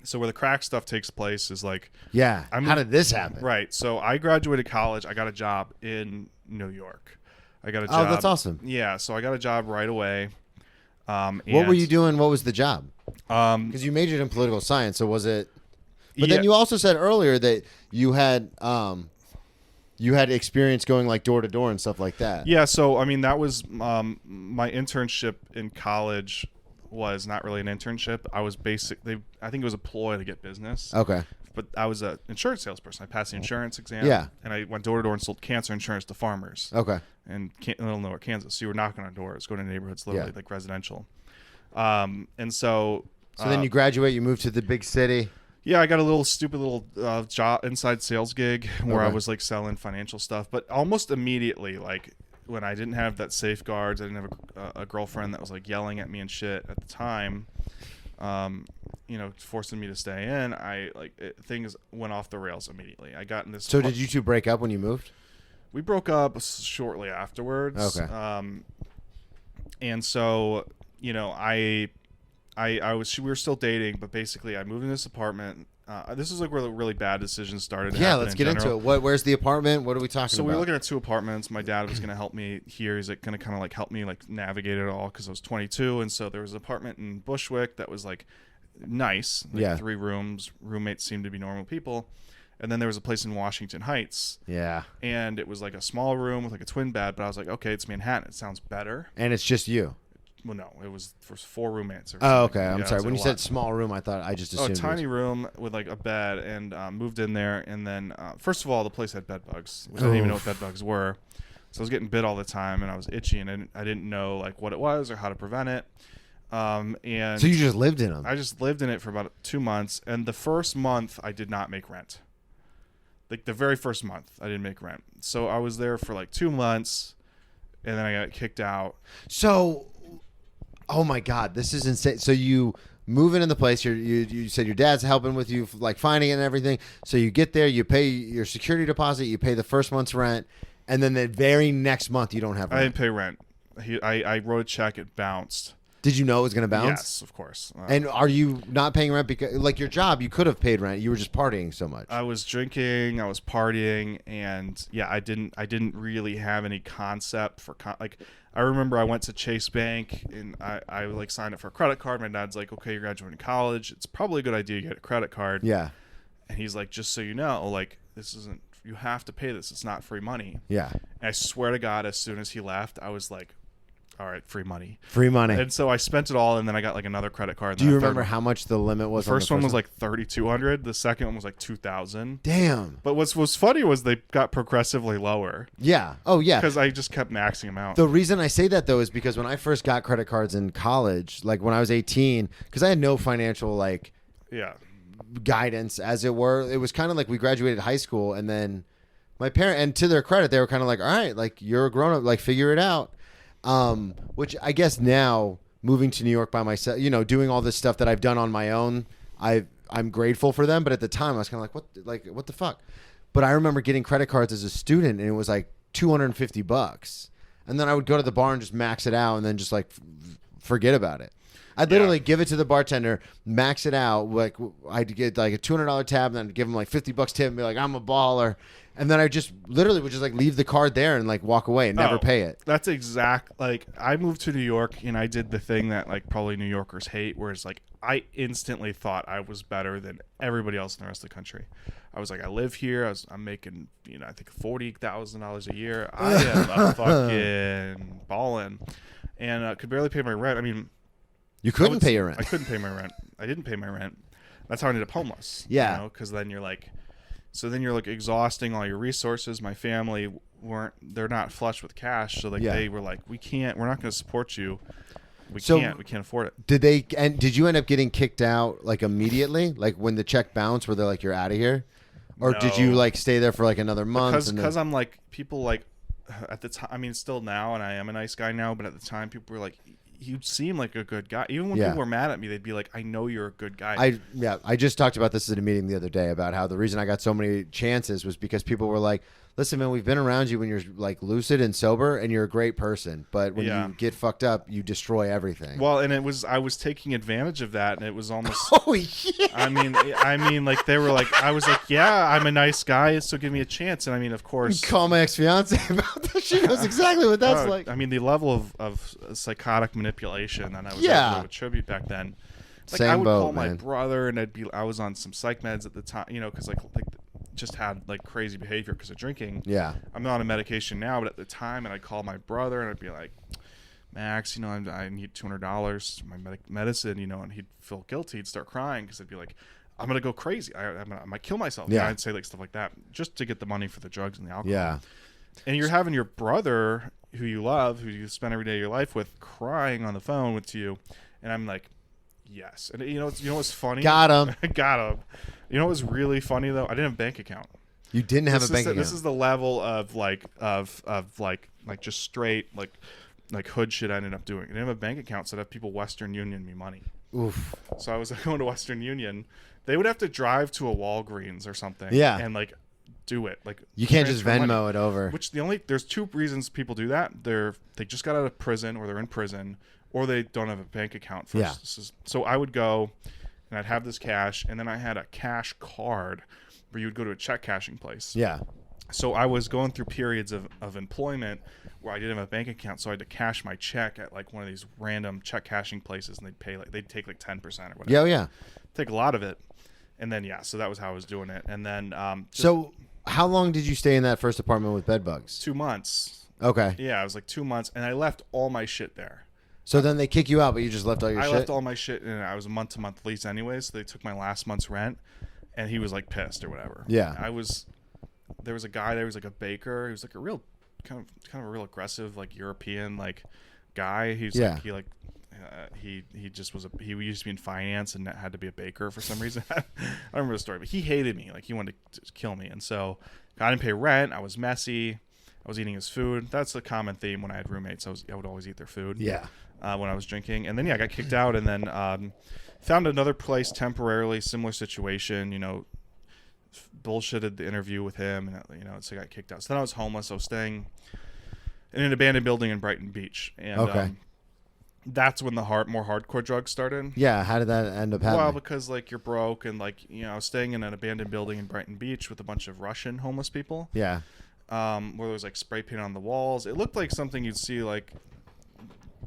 So where the crack stuff takes place is like, Yeah. How did this happen? right. So I graduated college. I got a job in New York. I got a job. Oh, that's awesome. Yeah. So I got a job right away. What were you doing? What was the job? Um, Because you majored in political science, so was it? But yeah. then you also said earlier that you had experience going like door to door and stuff like that. Yeah, so I mean that was my internship in college was not really an internship. I was I think it was a ploy to get business. Okay. But I was an insurance salesperson. I passed the insurance exam. Yeah. And I went door to door and sold cancer insurance to farmers. Okay. In Little Nowhere, Kansas. So you were knocking on doors, going to neighborhoods, literally Yeah. like residential. And so. So then you graduate. You move to the big city. Yeah, I got a little stupid job, inside sales gig where I Okay. was like selling financial stuff. But almost immediately, like when I didn't have that safeguards, I didn't have a girlfriend that was like yelling at me and shit at the time, forcing me to stay in. Things went off the rails immediately. I got in this. So did you two break up when you moved? We broke up shortly afterwards. Okay. And so we were still dating, but basically I moved in this apartment. This is like where the really bad decisions started. Yeah, let's get into it. Where's the apartment? What are we talking So about? we were looking at 2 apartments. My dad was going to help me here. He's like going to kind of like help me like navigate it all because I was 22, and so there was an apartment in Bushwick that was like nice, like Yeah. 3 rooms. Roommates seemed to be normal people, and then there was a place in Washington Heights, Yeah. and it was like a small room with like a twin bed. But I was like, okay, it's Manhattan. It sounds better. And it's just you. Well, no, it was for 4 roommates. Or Oh, something. okay. I'm Yeah, sorry. it was When like you a said lot. small room, I thought I just Oh, assumed. a it tiny was- room with like a bed, and moved in there, and then first of all, the place had bed bugs, which I didn't even know what bed bugs were. So I was getting bit all the time, and I was itchy, and I didn't know like what it was or how to prevent it. And So you just lived in them. I just lived in it for about 2 months, and the first month I did not make rent. Like the very first month, I didn't make rent. So I was there for like 2 months, and then I got kicked out. So, oh my God, this is insane. So you move into the place. You said your dad's helping with you, like finding it and everything. So you get there, you pay your security deposit, you pay the first month's rent, and then the very next month you don't have I rent. didn't pay rent. I wrote a check. It bounced. Did you know it was going to bounce? Yes, of course. And are you not paying rent because, like, your job, you could have paid rent. You were just partying so much. I was drinking, I was partying, and yeah, I didn't really have any concept for like. I remember I went to Chase Bank and I like signed up for a credit card. My dad's like, "Okay, you're graduating college. It's probably a good idea you get a credit card." Yeah. And he's like, "Just so you know, like this isn't. You have to pay this. It's not free money." Yeah. And I swear to God, as soon as he left, I was like, "All right, free money." Free money. And so I spent it all, and then I got like another credit card. Do you remember how much the limit was? The first one was like $3,200. The second one was like $2,000. Damn. But what was funny was they got progressively lower Yeah. Oh, yeah. because I just kept maxing them out. The reason I say that, though, is because when I first got credit cards in college, like when I was 18, because I had no financial, like, Yeah. guidance, as it were. It was kind of like we graduated high school, and then my parent, and to their credit, they were kind of like, all right, like, you're a grown-up, like, figure it out. Which I guess now, moving to New York by myself, doing all this stuff that I've done on my own, I'm grateful for them. But at the time, I was kind of what the fuck? But I remember getting credit cards as a student, and it was like $250. And then I would go to the bar and just max it out, and then just like forget about it. I'd literally give it to the bartender, max it out. Like I'd get like a $200 tab, and then I'd give him like $50 tip, and be like, "I'm a baller." And then I just literally would just like leave the card there and like walk away and never pay it. That's like I moved to New York and I did the thing that like probably New Yorkers hate, where it's like I instantly thought I was better than everybody else in the rest of the country. I was like, I live here. I'm making I think $40,000 a year. I am a fucking ballin', and could barely pay my rent. I mean, You couldn't pay your rent. I couldn't pay my rent. I didn't pay my rent. That's how I ended up homeless. Yeah. Because then you're like. So then you're like exhausting all your resources. My family they're not flush with cash. So like Yeah. they were like, we're not going to support you. we So- can't afford it. Did you end up getting kicked out like immediately? Like when the check bounced, were they like, you're out of here? Or did you No. like stay there for like another month? Because I'm like, people like at the time, I mean, still now, and I am a nice guy now, but at the time people were like, you seem like a good guy. Even when Yeah. people were mad at me, they'd be like, I know you're a good guy. I just talked about this at a meeting the other day about how the reason I got so many chances was because people were like, listen, man, we've been around you when you're like lucid and sober and you're a great person, but when Yeah. you get fucked up, you destroy everything. Well, and I was taking advantage of that, and it was almost. Oh yeah. I mean, like they were like, I was like, yeah, I'm a nice guy, so give me a chance. And I mean, of course, Call my ex-fiance about that. She knows exactly what that's like. I mean, the level of psychotic manipulation that I was Yeah. able to attribute back then. Like Same I would boat, call my man. brother, and I was on some psych meds at the time, you know, because like just had like crazy behavior because of drinking. Yeah. I'm not on medication now, but at the time, and I'd call my brother, and I'd be like, Max, you know, I need $200 for my medicine, you know, and he'd feel guilty. He'd start crying because I'd be like, I'm gonna go crazy. I might kill myself. Yeah. You know, I'd say like stuff like that just to get the money for the drugs and the alcohol. Yeah. And you're having your brother, who you love, who you spend every day of your life with, crying on the phone with you, and I'm like, yes. And you know what's funny? Got him. Got him. You know what was really funny though? I didn't have a bank account. You didn't have a bank account. This is the level of like just straight like hood shit I ended up doing. I didn't have a bank account, so I'd have people Western Union me money. Oof. So I was going to Western Union. They would have to drive to a Walgreens or something. Yeah. And like do it. Like You can't just transfer Venmo money. it over. Which there's two reasons people do that. They just got out of prison, or they're in prison, or they don't have a bank account first. Yeah. So I would go and I'd have this cash, and then I had a cash card where you would go to a check cashing place. Yeah. So I was going through periods of employment where I didn't have a bank account, so I had to cash my check at like one of these random check cashing places, and they'd take like 10% or whatever. Yeah. Oh, yeah. Take a lot of it, and then so that was how I was doing it, and then So how long did you stay in that first apartment with bedbugs? 2 months. Okay. Yeah, it was like 2 months, and I left all my shit there. So then they kick you out, but you just left all your I shit? left all my shit, and I was a month-to-month lease anyways. So they took my last month's rent, and he was like pissed or whatever. Yeah. There was a guy there, was like a baker. He was like a real kind of a real aggressive like European like guy. He just was he used to be in finance and had to be a baker for some reason. I don't remember the story, but he hated me. Like he wanted to kill me, and so I didn't pay rent. I was messy. I was eating his food. That's a common theme when I had roommates. I would always eat their food. Yeah. When I was drinking, and then I got kicked out, and then found another place temporarily, similar situation. You know, bullshitted the interview with him, and so I got kicked out. So then I was homeless. I was staying in an abandoned building in Brighton Beach, and Okay. that's when the more hardcore drugs started. Yeah. How did that end up happening? Well, because like you're broke, and like I was staying in an abandoned building in Brighton Beach with a bunch of Russian homeless people. Yeah. Where there was like spray paint on the walls. It looked like something you'd see like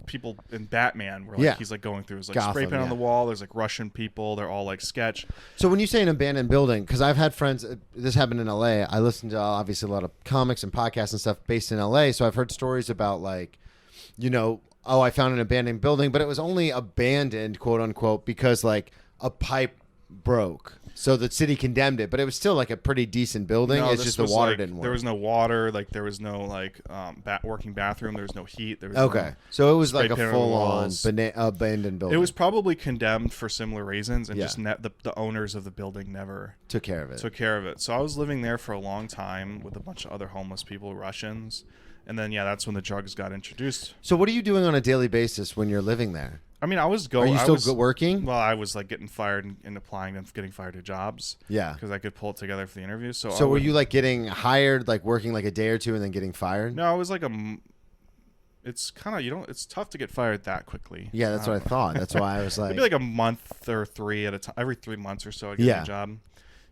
people in Batman, where like Yeah. he's like going through his like Gotham, spray paint on yeah. the wall. There's like Russian people. They're all like sketch. So when you say an abandoned building, because I've had friends, this happened in LA. I listen to obviously a lot of comics and podcasts and stuff based in LA. So I've heard stories about like, I found an abandoned building, but it was only abandoned, quote unquote, because like a pipe broke. So the city condemned it, but it was still like a pretty decent building. No, It's this just the was, water like, didn't work. There was no water. Like there was no like working bathroom. There was no heat. There was Okay. no So it was spray like a paint on the full-on walls. abandoned building. It was probably condemned for similar reasons, and Yeah. just the owners of the building never took care of it. took care of it. So I was living there for a long time with a bunch of other homeless people, Russians, and then that's when the drugs got introduced. So what are you doing on a daily basis when you're living there? I mean, I was Are going. you still working? Well, I was like getting fired and applying and getting fired to jobs. Yeah. because I could pull it together for the interview. So So were you like getting hired, like working like a day or two and then getting fired? No, it was like it's kind of it's tough to get fired that quickly. Yeah, that's what I thought. That's why I was like, It'd be like a month or three at a time. Every 3 months or so, I'd get Yeah. a job.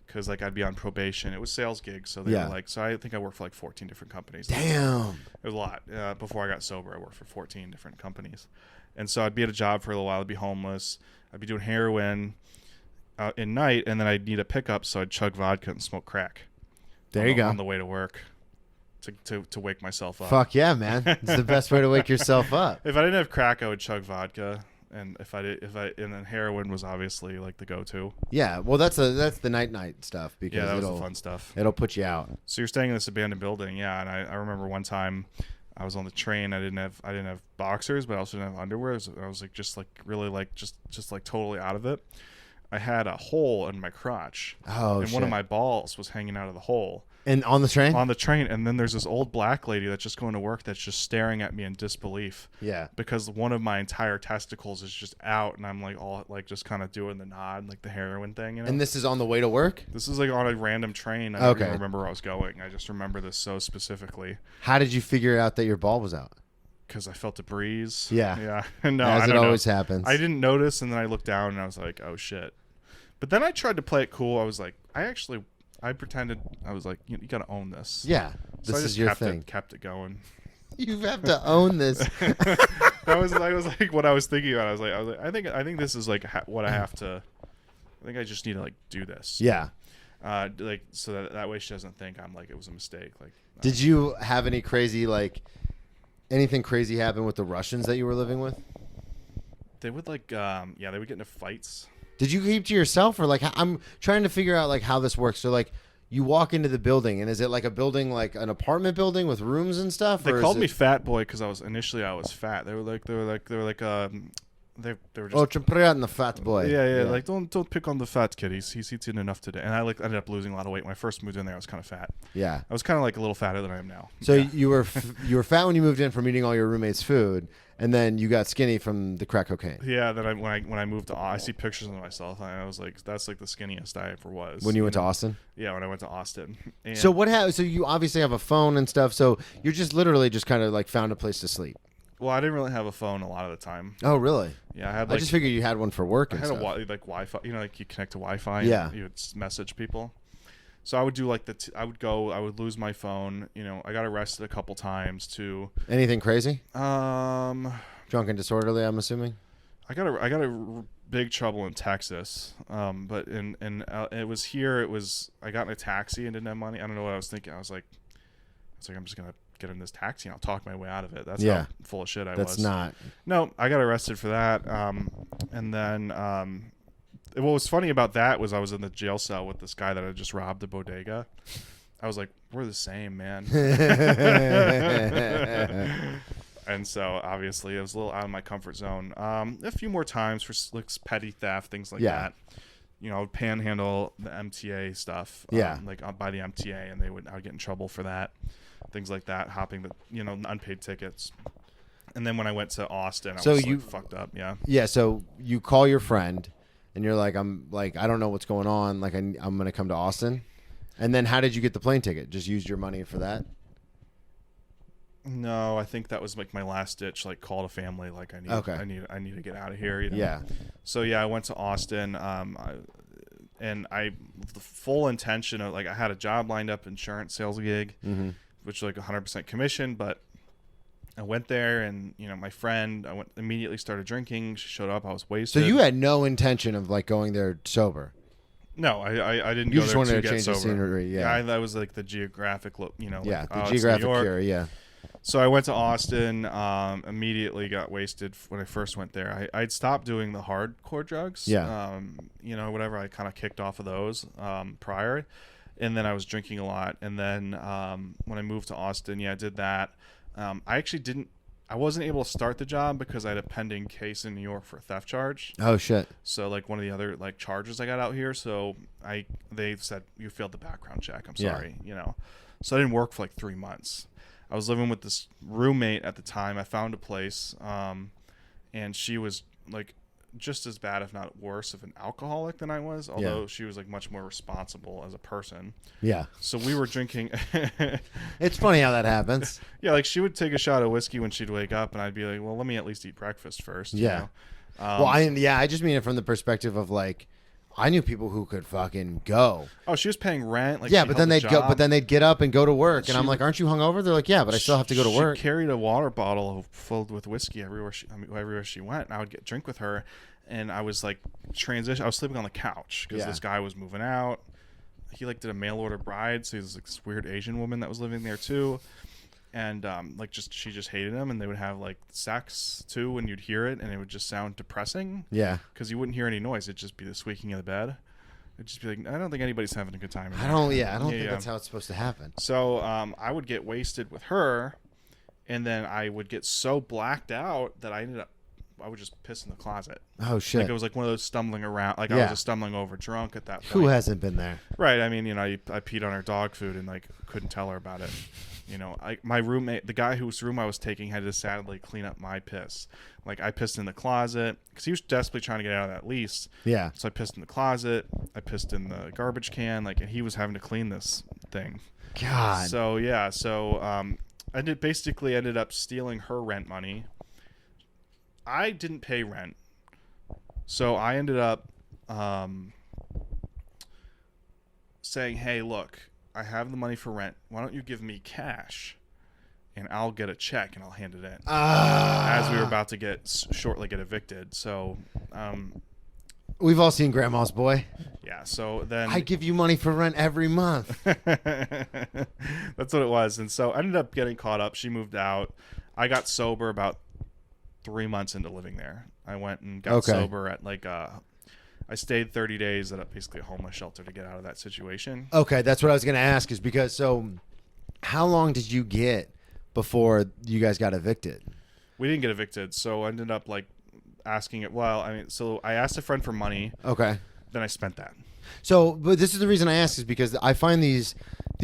Because like I'd be on probation. It was sales gigs, so they Yeah. were like. So I think I worked for like 14 different companies. damn. It was a lot. Before I got sober, I worked for 14 different companies. And so I'd be at a job for a little while. I'd be homeless. I'd be doing heroin in night, and then I'd need a pickup, so I'd chug vodka and smoke crack. There you go. On the way to work to wake myself up. Fuck yeah, man. It's the best way to wake yourself up. If I didn't have crack, I would chug vodka. And and then heroin was obviously like the go-to. Yeah, well, that's the night stuff because Yeah, that was the fun stuff. It'll put you out. So you're staying in this abandoned building, yeah. And I remember one time I was on the train. I didn't have boxers, but I also didn't have underwear. I was like just like really like just like totally out of it. I had a hole in my crotch. Oh, and shit. one of my balls was hanging out of the hole. And on the train? On the train, and then there's this old black lady that's just going to work that's just staring at me in disbelief. Yeah. Because one of my entire testicles is just out, and I'm like all like just kind of doing the nod, like the heroin thing. You know? And this is on the way to work? This is like on a random train. I don't even remember where I was going. I just remember this so specifically. How did you figure out that your ball was out? Because I felt a breeze. Yeah. Yeah. No, As I don't it know. always happens. I didn't notice, and then I looked down, and I was like, oh shit. But then I tried to play it cool. I was like, I pretended. I was like, you got to own this. Yeah. So This I just is your thing. kept it going. You have to own this. That was like what I was thinking about. I was like, I think this is like what I have to. I think I just need to like do this. Yeah. Like so that way she doesn't think I'm like it was a mistake. Like, Did you have any crazy anything crazy happen with the Russians that you were living with? they would like they would get into fights. Did you keep to yourself, or I'm trying to figure out how this works? So you walk into the building, and is it like a building, like an apartment building with rooms and stuff? They called me Fat Boy because I was fat. They were just Очень приятно, fat boy. yeah. Like don't pick on the fat kid. He's eaten enough today. And I ended up losing a lot of weight when I first moved in there. I was kind of fat. Yeah. I was kind of like a little fatter than I am now. So yeah. you were fat when you moved in from eating all your roommates' food, and then you got skinny from the crack cocaine. Yeah, then when I moved to I see pictures of myself and I was like, that's like the skinniest I ever was. When you went to Austin? Yeah, when I went to Austin. And So what happened? So you obviously have a phone and stuff. So you're just literally just kind of found a place to sleep. well, I didn't really have a phone a lot of the time. Oh, really? Yeah, I had I just figured you had one for work I and had stuff. like Wi-Fi, like you connect to Wi-Fi. Yeah. And you would message people. So I would do I would lose my phone. I got arrested a couple times too. Anything crazy? Drunk and disorderly, I'm assuming. I got a big trouble in Texas. But it was here. I got in a taxi and didn't have money. I don't know what I was thinking. I was like I'm just gonna get in this taxi and I'll talk my way out of it. That's how full of shit I was. That's not. No, I got arrested for that. And then what was funny about that was I was in the jail cell with this guy that had just robbed a bodega. I was like, we're the same, man. And so obviously it was a little out of my comfort zone. A few more times for petty theft, things like that. I would panhandle the MTA stuff. By the MTA, and I would get in trouble for that. Things like that, hopping the unpaid tickets. And then when I went to Austin, I was fucked up. Yeah. Yeah. So you call your friend, and you're like, I don't know what's going on. I'm gonna come to Austin. And then how did you get the plane ticket? Just used your money for that? No, I think that was my last ditch. Call to family. I need to get out of here. Yeah. So I went to Austin. The full intention of I had a job lined up, insurance sales gig, which was 100% commission, but I went there and my friend, I immediately started drinking. She showed up, I was wasted. So you had no intention of going there sober? No, I didn't you go just there wanted to to get change sober. the scenery. Yeah, that was the geographic look. The it's geographic New York. cure. Yeah. So I went to Austin. Immediately got wasted when I first went there. I'd stopped doing the hardcore drugs. Yeah. Whatever. I kind of kicked off of those prior, and then I was drinking a lot. And then when I moved to Austin, I did that. I wasn't able to start the job because I had a pending case in New York for a theft charge. Oh shit. So one of the other charges I got out here. So they said you failed the background check. I'm sorry. So I didn't work for 3 months. I was living with this roommate at the time. I found a place, and she was just as bad, if not worse, of an alcoholic than I was. Although she was much more responsible as a person. Yeah. So we were drinking. It's funny how that happens. Yeah, she would take a shot of whiskey when she'd wake up, and I'd be like, "Well, let me at least eat breakfast first." Yeah. I just mean it from the perspective of I knew people who could fucking go. Oh, she was paying rent. But then they'd go. But then they'd get up and go to work, and I'm like, "Aren't you hungover?" They're like, "Yeah, but I still have to go to work." She carried a water bottle filled with whiskey everywhere she went. And I would drink with her, and I was transition. I was sleeping on the couch because this guy was moving out. He did a mail order bride, so he was this weird Asian woman that was living there too. And she just hated him, and they would have sex too, and you'd hear it, and it would just sound depressing. Yeah, because you wouldn't hear any noise; it'd just be the squeaking of the bed. It'd just be I don't think anybody's having a good time. I don't think that's how it's supposed to happen. So I would get wasted with her, and then I would get so blacked out that I would just piss in the closet. Oh shit! Like it was like one of those stumbling around. Like I was just stumbling over drunk at that point. Who hasn't been there? Right. I mean, I peed on her dog food and like couldn't tell her about it. My roommate, the guy whose room I was taking, had to sadly clean up my piss. Like I pissed in the closet because he was desperately trying to get out of that lease. Yeah. So I pissed in the closet. I pissed in the garbage can. Like, and he was having to clean this thing. God. So yeah. So I basically ended up stealing her rent money. I didn't pay rent, so I ended up saying, "Hey, look, I have the money for rent. Why don't you give me cash, and I'll get a check and I'll hand it in." As we were about to shortly get evicted, so we've all seen Grandma's Boy. yeah. So then I give you money for rent every month. That's what it was, and so I ended up getting caught up. She moved out. I got sober about 3 months into living there. I went and got sober at I stayed 30 days at basically a homeless shelter to get out of that situation. Okay, that's what I was going to ask is because how long did you get before you guys got evicted? We didn't get evicted, so I ended up asking it. Well, I mean, so I asked a friend for money. Okay. Then I spent that. So, but this is the reason I ask is because I find these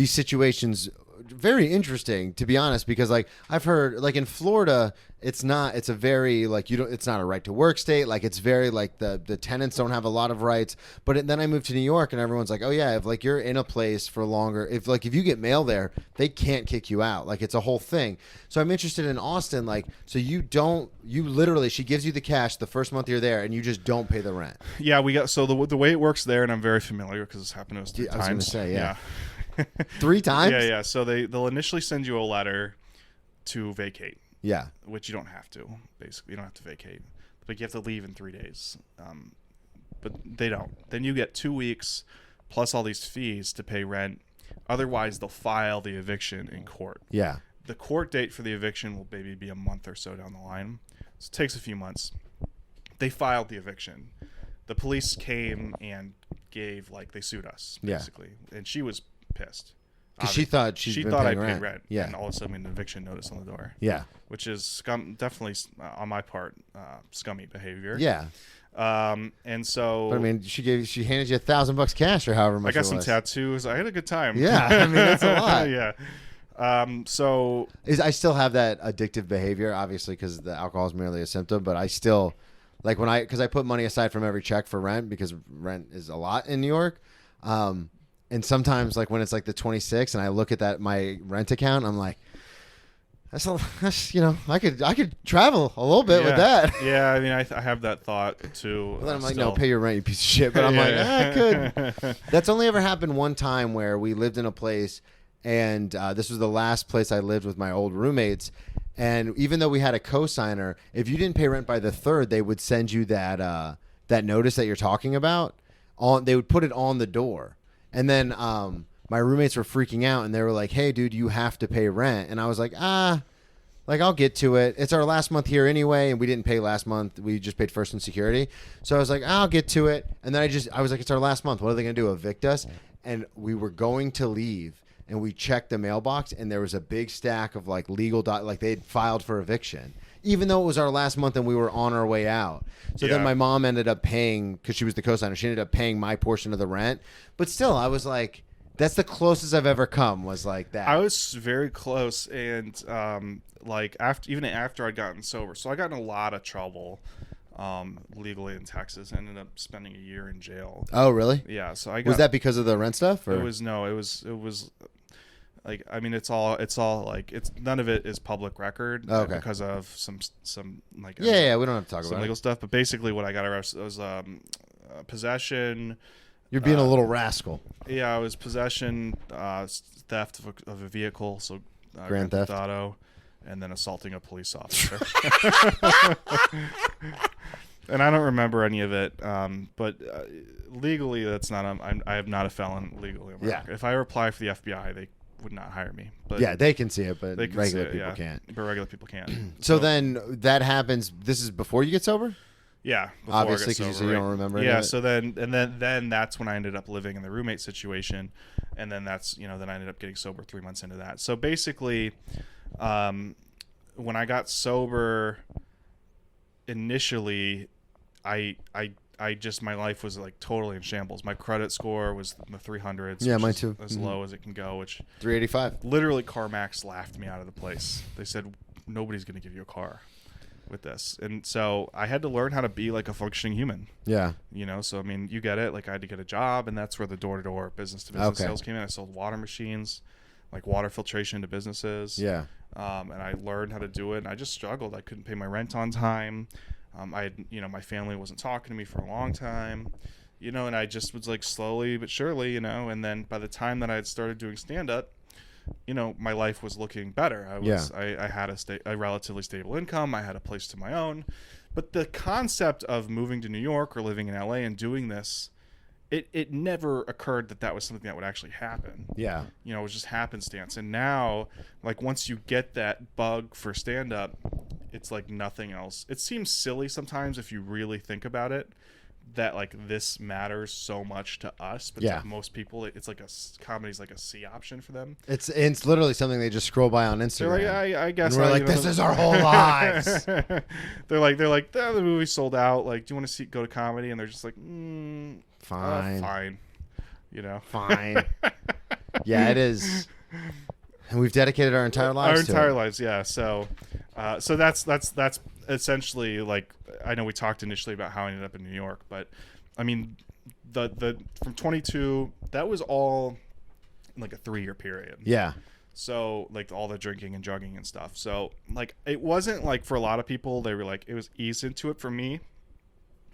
situations very interesting, to be honest, because I've heard in Florida it's a very it's not a right to work state, it's very the tenants don't have a lot of rights, but then I moved to New York and everyone's like, oh yeah, if you're in a place for longer, if you get mail there, they can't kick you out, it's a whole thing. So I'm interested in Austin, so you literally, she gives you the cash the first month you're there and you just don't pay the rent. Yeah, we got, so the way it works there, and I'm very familiar because it's happened to us 3 times. I was going to say, yeah. 3 times? Yeah. So they'll initially send you a letter to vacate. Yeah. Which you don't have to. Basically, you don't have to vacate, but you have to leave in 3 days. But they don't. Then you get 2 weeks plus all these fees to pay rent. Otherwise, they'll file the eviction in court. Yeah. The court date for the eviction will maybe be a month or so down the line. So it takes a few months. They filed the eviction. The police came and they sued us, basically. Yeah. And she was pissed. Because she thought I paid rent. Yeah. And all of a sudden, an eviction notice on the door. Yeah. Which is definitely, on my part, scummy behavior. Yeah. And so. But I mean, she handed you $1,000 cash or however much. I got some tattoos. I had a good time. Yeah. I mean, that's a lot. Yeah. So. I still have that addictive behavior, obviously, because the alcohol is merely a symptom, but I still, because I put money aside from every check for rent, because rent is a lot in New York. And sometimes, when it's the 26th, and I look at my rent account, I'm like, that's I could travel a little bit with that. Yeah, I mean, I have that thought too. Well, then I'm like, no, pay your rent, you piece of shit. But I'm I could. That's only ever happened one time where we lived in a place, and this was the last place I lived with my old roommates. And even though we had a co-signer, if you didn't pay rent by the 3rd, they would send you that notice that you're talking about. They would put it on the door. And then my roommates were freaking out, and they were like, hey, dude, you have to pay rent. And I was like, I'll get to it. It's our last month here anyway, and we didn't pay last month. We just paid first and security. So I was like, I'll get to it. And then I was like, it's our last month. What are they going to do, evict us? And we were going to leave, and we checked the mailbox, and there was a big stack of legal they'd filed for eviction, even though it was our last month and we were on our way out. So then my mom ended up paying, because she was the co-signer, she ended up paying my portion of the rent. But still, I was like, that's the closest I've ever come, was like that. I was very close, and after I'd gotten sober. So I got in a lot of trouble legally in Texas. I ended up spending a year in jail. Oh, really? Yeah. So was that because of the rent stuff? Or? It was I mean, it's none of it is public record because of some we don't have to talk about legal stuff. But basically, what I got arrested was possession. You're being a little rascal. Yeah, it was possession, theft of a vehicle, so grand theft auto, and then assaulting a police officer. And I don't remember any of it, but legally, that's not. I am not a felon legally. Yeah. If I apply for the FBI, they would not hire me. But yeah, they can see it, but regular people can't. But regular people can't. So then that happens. This is before you get sober? Yeah, obviously, because you said you don't remember. Yeah, so then that's when I ended up living in the roommate situation, and then then I ended up getting sober 3 months into that. So basically, when I got sober initially, I just, my life was like totally in shambles. My credit score was in the 300s. Yeah, which mine is too. as low as it can go, which 385. literally CarMax laughed me out of the place. They said, nobody's going to give you a car with this. And so I had to learn how to be like a functioning human. Yeah. You know, so I mean, you get it. Like I had to get a job, and that's where the door-to-door business-to-business sales came in. I sold water machines, like water filtration to businesses. Yeah. And I learned how to do it, and I just struggled. I couldn't pay my rent on time. I had, you know, my family wasn't talking to me for a long time, you know, and I just was like slowly but surely, you know, and then by the time that I had started doing stand-up, you know, my life was looking better. I had a relatively stable income. I had a place to my own. But the concept of moving to New York or living in LA and doing this, it never occurred that was something that would actually happen. Yeah. You know, it was just happenstance. And now, like, once you get that bug for stand-up, it's like nothing else. It seems silly sometimes if you really think about it, that like this matters so much to us, but to most people it's like comedy's like a C option for them. It's literally something they just scroll by on Instagram. They're like, I guess and we're like, this is our whole lives. they're like the movie sold out, like, do you want to go to comedy? And they're just like, fine, you know, fine. Yeah, it is. And we've dedicated our entire lives to it. Lives, yeah. So that's essentially, like, I know we talked initially about how I ended up in New York, but I mean, the from 22, that was all like a 3-year period. Yeah. So like all the drinking and drugging and stuff. So like it wasn't like for a lot of people, they were like, it was eased into it. For me,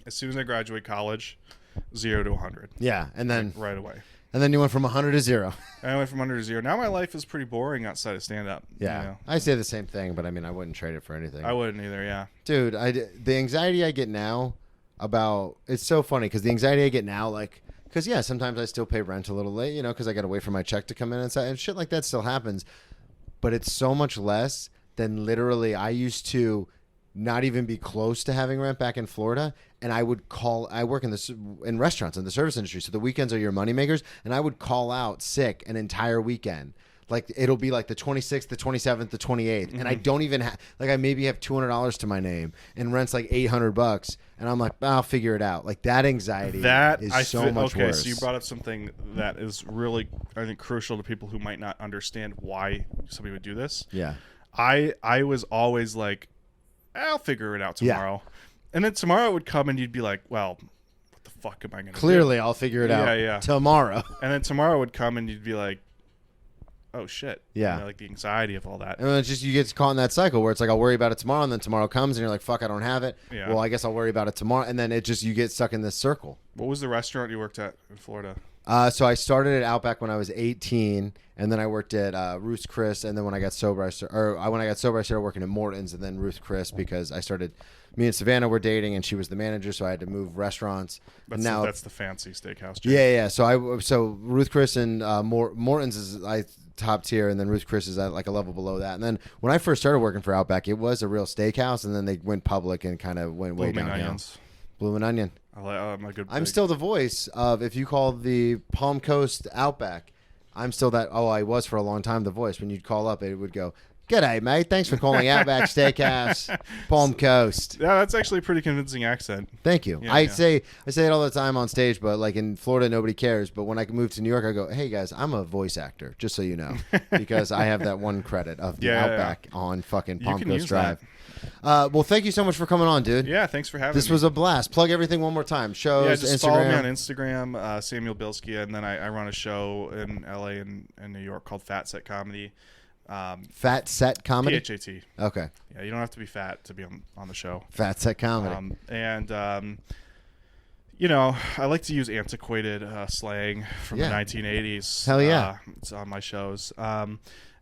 as soon as I graduated college, 0 to 100. Yeah, and then like, right away. And then you went from 100 to 0. And I went from 100 to 0. Now my life is pretty boring outside of stand-up. Yeah. You know? I say the same thing, but I mean, I wouldn't trade it for anything. I wouldn't either, yeah. Dude, the anxiety I get now about... It's so funny, because the anxiety I get now, like... Because, yeah, sometimes I still pay rent a little late, you know, because I got to wait for my check to come in and shit like that still happens. But it's so much less than literally I used to not even be close to having rent back in Florida. And I would I work in restaurants in the service industry. So the weekends are your money makers. And I would call out sick an entire weekend. Like it'll be like the 26th, the 27th, the 28th. Mm-hmm. And I don't even have, like I maybe have $200 to my name and rent's like $800. And I'm like, I'll figure it out. Like that anxiety is so much worse. So you brought up something that is really, I think, crucial to people who might not understand why somebody would do this. Yeah. I was always like, I'll figure it out tomorrow. Yeah. And then tomorrow would come and you'd be like, well, what the fuck am I going to do? Clearly, I'll figure it out tomorrow. And then tomorrow would come and you'd be like, oh, shit. Yeah. You know, like the anxiety of all that. And it's just you get caught in that cycle where it's like, I'll worry about it tomorrow. And then tomorrow comes and you're like, fuck, I don't have it. Yeah. Well, I guess I'll worry about it tomorrow. And then you get stuck in this circle. What was the restaurant you worked at in Florida? So I started at Outback when I was 18, and then I worked at Ruth's Chris, and then when I got sober, I started working at Morton's, and then Ruth's Chris because me and Savannah were dating, and she was the manager, so I had to move restaurants. That's the fancy steakhouse chain. Yeah. So Ruth's Chris and Morton's is top tier, and then Ruth's Chris is at like a level below that. And then when I first started working for Outback, it was a real steakhouse, and then they went public and kind of went way downhill. Blooming Onion. I'm still the voice of, if you call the Palm Coast Outback, I'm still that. Oh, I was for a long time the voice. When you'd call up, it would go, "G'day, mate. Thanks for calling Outback Steakhouse, Palm Coast." Yeah, that's actually a pretty convincing accent. Thank you. I say it all the time on stage, but like in Florida, nobody cares. But when I moved to New York, I go, "Hey guys, I'm a voice actor, just so you know," because I have that one credit of the Outback on fucking Palm Coast Drive. Well, thank you so much for coming on, dude. Yeah, thanks for having me. This was a blast. Plug everything one more time. Shows, yeah, just Instagram. follow me on Instagram, Samuel Bilsky, and then I run a show in LA and New York called Fat Set Comedy. Fat Set Comedy? PHAT. Okay. Yeah, you don't have to be fat to be on the show. Fat Set Comedy. You know, I like to use antiquated slang from the 1980s. Hell yeah. It's on my shows.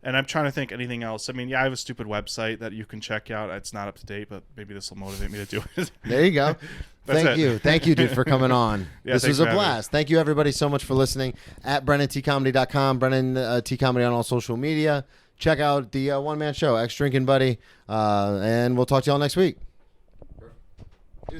And I'm trying to think anything else. I mean, I have a stupid website that you can check out. It's not up to date, but maybe this will motivate me to do it. There you go. Thank you, dude, for coming on. This was a blast. Thank you, everybody, so much for listening. At BrennanTComedy.com, Brennan T Comedy on all social media. Check out the one-man show, Ex Drinking Buddy, and we'll talk to y'all next week.